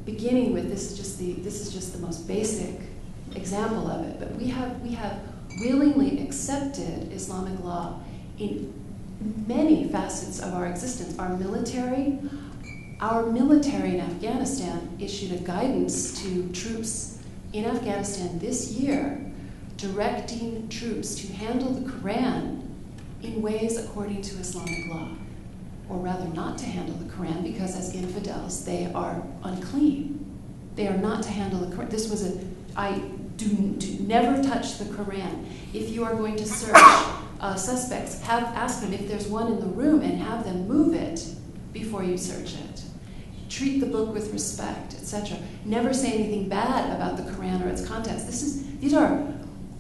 beginning with this is just the most basic example of it, but we have willingly accepted Islamic law in many facets of our existence. Our military in Afghanistan issued a guidance to troops in Afghanistan this year, directing troops to handle the Quran in ways according to Islamic law, or rather not to handle the Quran, because as infidels they are unclean. They are not to handle the Quran. This was do never touch the Quran. If you are going to search suspects, ask them if there's one in the room and have them move it before you search it. Treat the book with respect, etc. Never say anything bad about the Quran or its contents. These are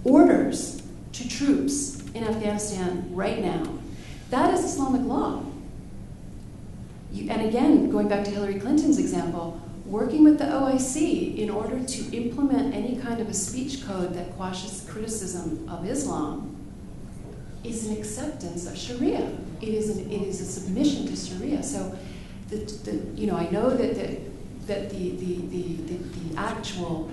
orders to troops in Afghanistan right now. That is Islamic law. And again, going back to Hillary Clinton's example, working with the OIC in order to implement any kind of a speech code that quashes criticism of Islam is an acceptance of Sharia. It is a submission to Sharia. So, I know that the actual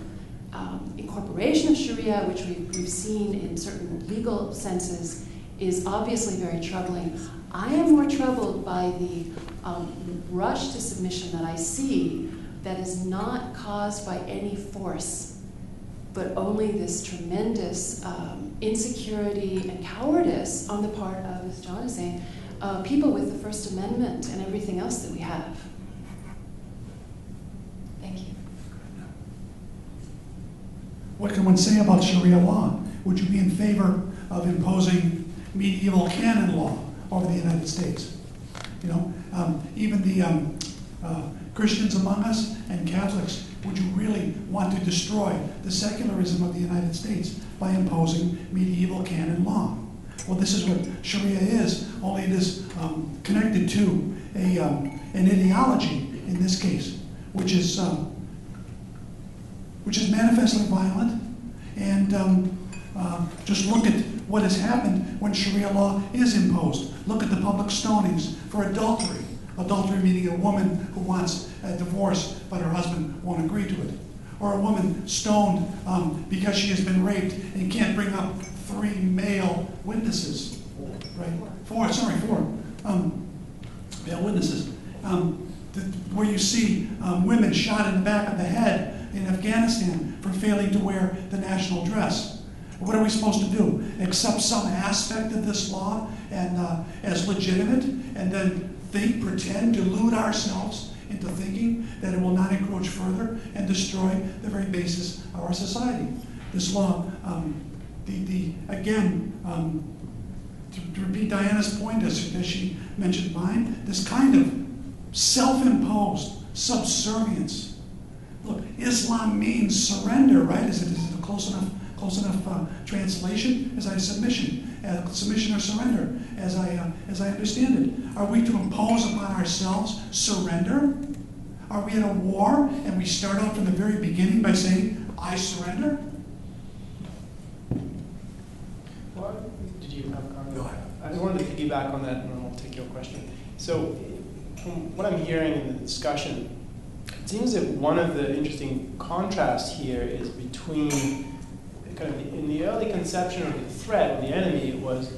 incorporation of Sharia, which we've seen in certain legal senses, is obviously very troubling. I am more troubled by the rush to submission that I see that is not caused by any force, but only this tremendous insecurity and cowardice on the part of, as John is saying, people with the First Amendment and everything else that we have.
Thank you.
What can one say about Sharia law? Would you be in favor of imposing medieval canon law over the United States? Even the Christians among us and Catholics, would you really want to destroy the secularism of the United States by imposing medieval canon law? Well, this is what Sharia is, only it is connected to an ideology, in this case, which is manifestly violent. And just look at what has happened when Sharia law is imposed. Look at the public stonings for adultery. Adultery meaning a woman who wants a divorce, but her husband won't agree to it. Or a woman stoned because she has been raped and can't bring up 3 male witnesses. Right? 4 male witnesses. Where you see women shot in the back of the head in Afghanistan for failing to wear the national dress. What are we supposed to do? Accept some aspect of this law and as legitimate, and then pretend, delude ourselves into thinking that it will not encroach further and destroy the very basis of our society. This law, to repeat Diana's point as she mentioned mine, this kind of self-imposed subservience. Look, Islam means surrender, right? Is it a close enough translation? Is it submission or surrender, as I understand it? Are we to impose upon ourselves surrender? Are we in a war and we start out from the very beginning by saying, I surrender?
Well, did you have a comment?
Go ahead.
I wanted to piggyback on that, and then I'll take your question. So, from what I'm hearing in the discussion, it seems that one of the interesting contrasts here is between in the early conception of the threat, or the enemy, it was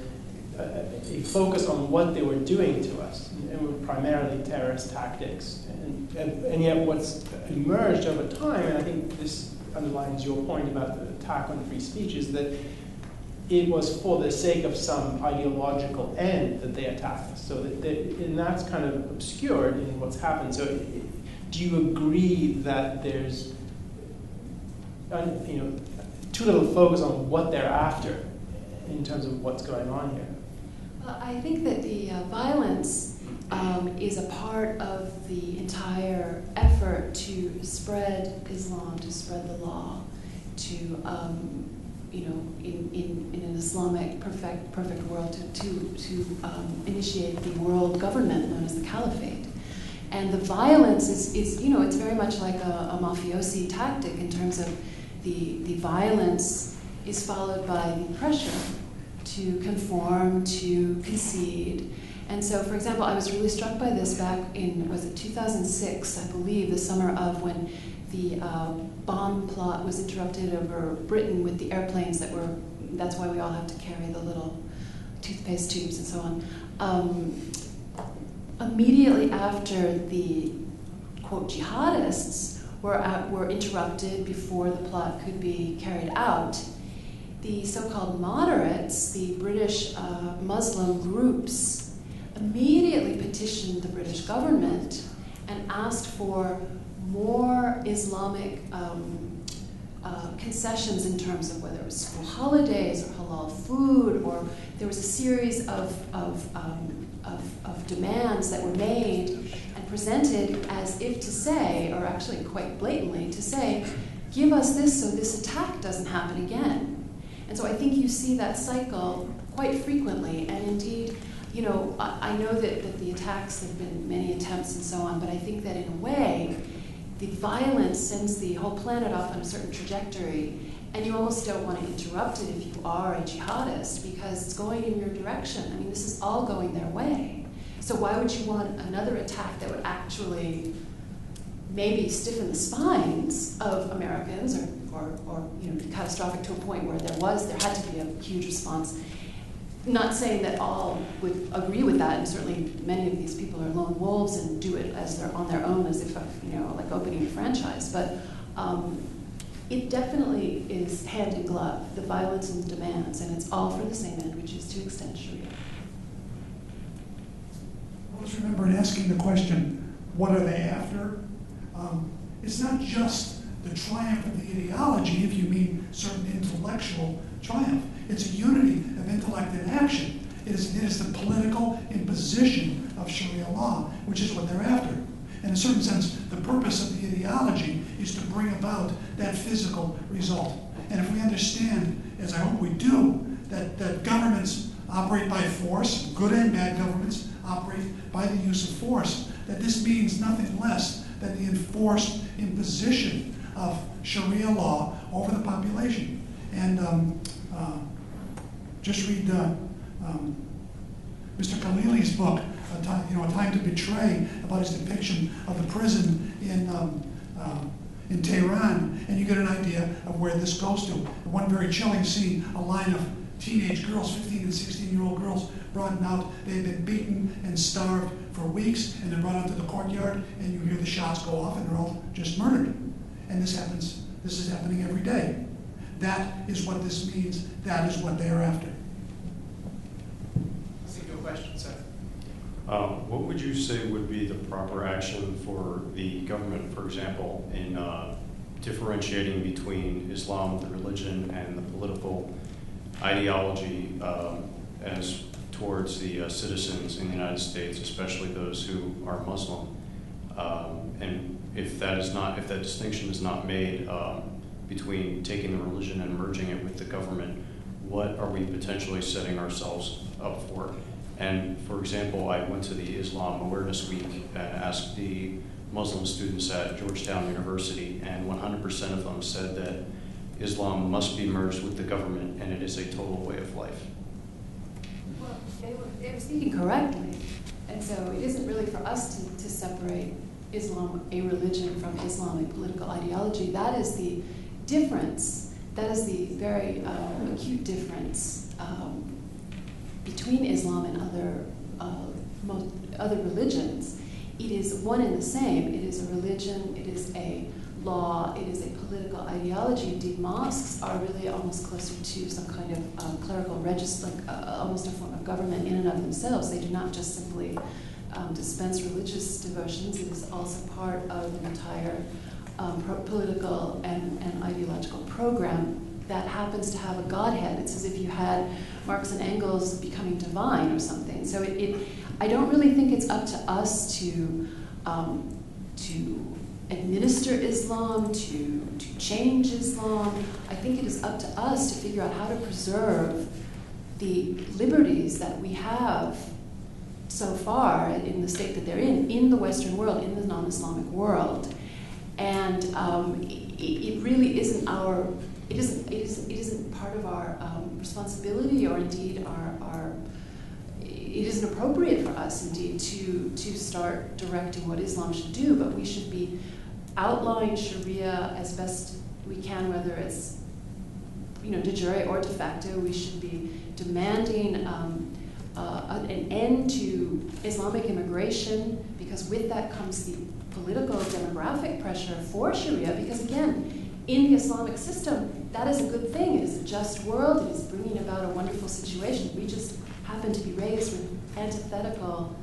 a focus on what they were doing to us, and were primarily terrorist tactics. And yet what's emerged over time, and I think this underlines your point about the attack on free speech, is that it was for the sake of some ideological end that they attacked us. So and that's kind of obscured in what's happened. So do you agree that there's too little focus on what they're after in terms of what's going on here?
Well, I think that the violence is a part of the entire effort to spread Islam, to spread the law, to in an Islamic perfect world, to initiate the world government known as the Caliphate. And the violence is you know, it's very much like a mafiosi tactic in terms of the violence is followed by the pressure to conform, to concede. And so, for example, I was really struck by this back in, was it 2006, I believe, the summer of when the bomb plot was interrupted over Britain with the airplanes that were, that's why we all have to carry the little toothpaste tubes and so on. Immediately after the, quote, jihadists were interrupted before the plot could be carried out, the so-called moderates, the British Muslim groups, immediately petitioned the British government and asked for more Islamic concessions in terms of whether it was school holidays or halal food, or there was a series of demands that were made and presented as if to say, or actually quite blatantly to say, give us this so this attack doesn't happen again. And so I think you see that cycle quite frequently, and indeed, you know, I know that the attacks have been many attempts and so on, but I think that in a way, the violence sends the whole planet off on a certain trajectory, and you almost don't want to interrupt it if you are a jihadist, because it's going in your direction. I mean, this is all going their way. So why would you want another attack that would actually maybe stiffen the spines of Americans, or you know, be catastrophic to a point where there had to be a huge response? Not saying that all would agree with that, and certainly many of these people are lone wolves and do it as they're on their own, as if, you know, like opening a franchise. But it definitely is hand in glove, the violence and the demands, and it's all for the same end, which is to extend Sharia.
I always remember in asking the question, what are they after? It's not just the triumph of the ideology, if you mean certain intellectual triumph. It's a unity of intellect and action. It is the political imposition of Sharia law, which is what they're after. In a certain sense, the purpose of the ideology is to bring about that physical result. And if we understand, as I hope we do, that governments operate by force, good and bad governments operate by the use of force, that this means nothing less than the enforced imposition of Sharia law over the population. And just read Mr. Khalili's book, A Time to Betray, about his depiction of the prison in Tehran, and you get an idea of where this goes to. One very chilling scene, a line of teenage girls, 15 and 16-year-old girls, brought out. They had been beaten and starved for weeks, and they're brought out to the courtyard, and you hear the shots go off, and they're all just murdered. And this is happening every day. That is what this means. That is what they are after.
Let's take your question, sir.
What would you say would be the proper action for the government, for example, in differentiating between Islam, the religion, and the political ideology as towards the citizens in the United States, especially those who are Muslim? And if that distinction is not made between taking the religion and merging it with the government, what are we potentially setting ourselves up for? And for example, I went to the Islam Awareness Week and asked the Muslim students at Georgetown University, and 100% of them said that Islam must be merged with the government, and it is a total way of life.
Well, they were speaking correctly, and so it isn't really for us to separate Islam, a religion, from Islam, a political ideology. That is the difference. That is the very acute difference between Islam and other religions. It is one and the same. It is a religion, it is a law, it is a political ideology. Indeed, mosques are really almost closer to some kind of clerical register, like almost a form of government in and of themselves. They do not just simply dispense religious devotions. It is also part of an entire political and ideological program that happens to have a godhead. It's as if you had Marx and Engels becoming divine or something. So I don't really think it's up to us to administer Islam, to change Islam. I think it is up to us to figure out how to preserve the liberties that we have so far in the state that they're in the Western world, in the non-Islamic world. And it really isn't it isn't part of our responsibility, or indeed it isn't appropriate for us indeed to start directing what Islam should do, but we should be outlawing Sharia as best we can, whether it's de jure or de facto. We should be demanding an end to Islamic immigration, because with that comes the political demographic pressure for Sharia, because again, in the Islamic system, that is a good thing. It is a just world. It is bringing about a wonderful situation. We just happen to be raised with antithetical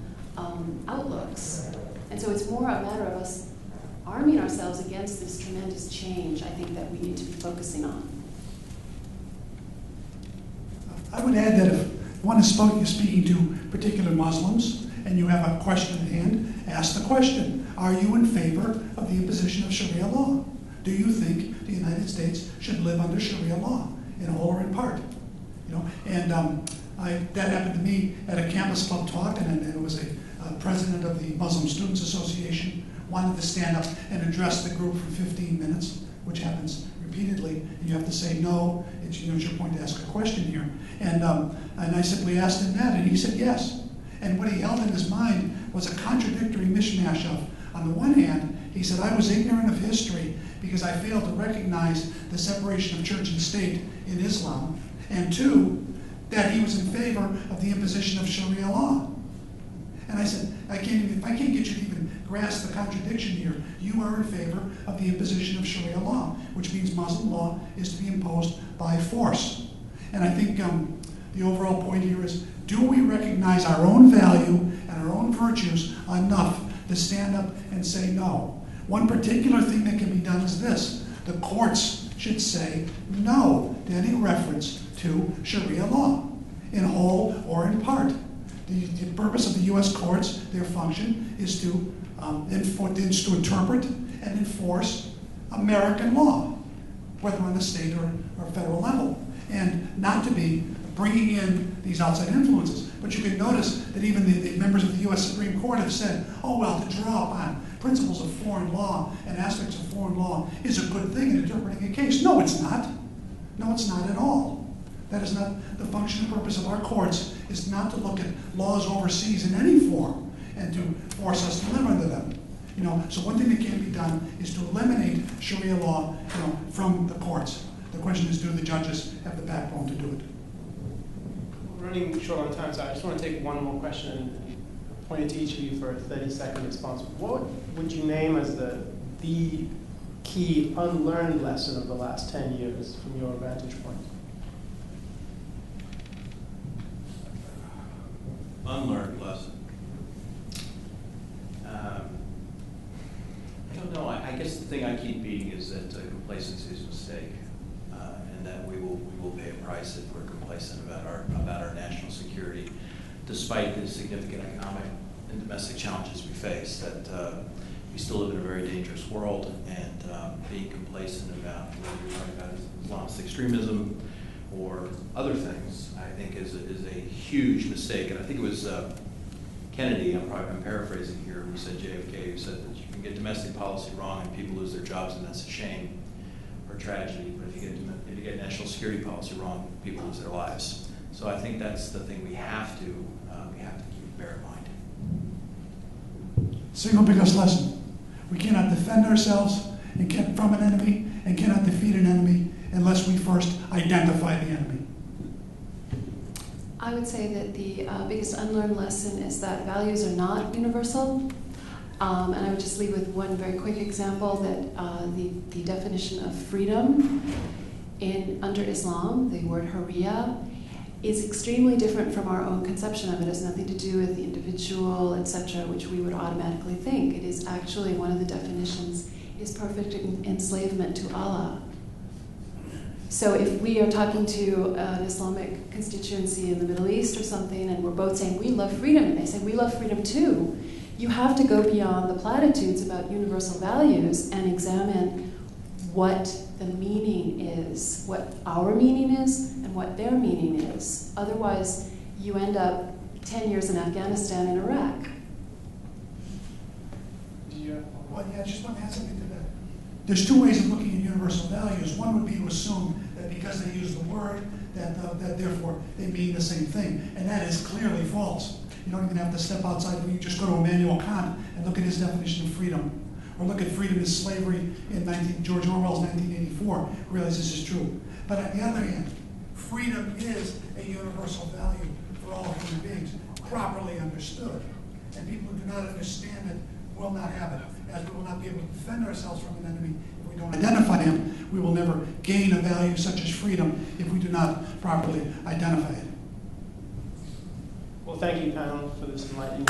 outlooks. And so it's more a matter of us arming ourselves against this tremendous change, I think, that we need to be focusing on.
I would add that if one is speaking to particular Muslims and you have a question at hand, ask the question: are you in favor of the imposition of Sharia law? Do you think the United States should live under Sharia law, in whole or in part? And that happened to me at a campus club talk, and it was a president of the Muslim Students Association wanted to stand up and address the group for 15 minutes, which happens repeatedly, and you have to say no. It's your point to ask a question here. And I simply asked him that, and he said yes. And what he held in his mind was a contradictory mishmash of, on the one hand, he said, I was ignorant of history because I failed to recognize the separation of church and state in Islam, and two, that he was in favor of the imposition of Sharia law. And I said, if I can't get you to even grasp the contradiction here, you are in favor of the imposition of Sharia law, which means Muslim law is to be imposed by force. And I think the overall point here is, do we recognize our own value and our own virtues enough to stand up and say no? One particular thing that can be done is this: the courts should say no to any reference to Sharia law, in whole or in part. The purpose of the U.S. courts, their function, is to interpret and enforce American law, whether on the state or federal level, and not to be bringing in these outside influences. But you can notice that even the members of the U.S. Supreme Court have said, oh, well, to draw upon principles of foreign law and aspects of foreign law is a good thing in interpreting a case. No, it's not. No, it's not at all. That is not the function and purpose of our courts, is not to look at laws overseas in any form and to force us to live under them. So one thing that can be done is to eliminate Sharia law, from the courts. The question is, do the judges have the backbone to do it?
We're running short on time, so I just want to take one more question and point it to each of you for a 30-second response. What would you name as the key unlearned lesson of the last 10 years from your vantage point?
Unlearned lesson. I don't know. I guess the thing I keep beating is that complacency is a mistake, and that we will pay a price if we're complacent about our national security, despite the significant economic and domestic challenges we face. That we still live in a very dangerous world, and being complacent about whether you're talking about Islamist extremism or other things, I think is a huge mistake. And I think it was Kennedy, I'm paraphrasing here, who said, JFK, who said that you can get domestic policy wrong and people lose their jobs, and that's a shame or tragedy. But if you get national security policy wrong, people lose their lives. So I think that's the thing we have to keep bear in mind.
Single biggest lesson: we cannot defend ourselves from an enemy and cannot defeat an enemy unless we first identify the enemy.
I would say that the biggest unlearned lesson is that values are not universal. And I would just leave with one very quick example, that the definition of freedom under Islam, the word Sharia, is extremely different from our own conception of it. It has nothing to do with the individual, etc., which we would automatically think. It is actually, one of the definitions is perfect enslavement to Allah. So if we are talking to an Islamic constituency in the Middle East or something, and we're both saying we love freedom, and they say we love freedom too, you have to go beyond the platitudes about universal values and examine what the meaning is, what our meaning is, and what their meaning is. Otherwise, you end up 10 years in Afghanistan and Iraq.
Well, yeah, I just want to add something to that. There's two ways of looking at universal values. One would be to assume that because they use the word, that therefore they mean the same thing. And that is clearly false. You don't even have to step outside. You just go to Immanuel Kant and look at his definition of freedom. Or look at freedom as slavery in George Orwell's 1984. Realize this is true. But on the other hand, freedom is a universal value for all human beings, properly understood. And people who do not understand it will not have it, as we will not be able to defend ourselves from an enemy if we don't identify him. We will never gain a value such as freedom if we do not properly identify it.
Well, thank you, panel, for this enlightening.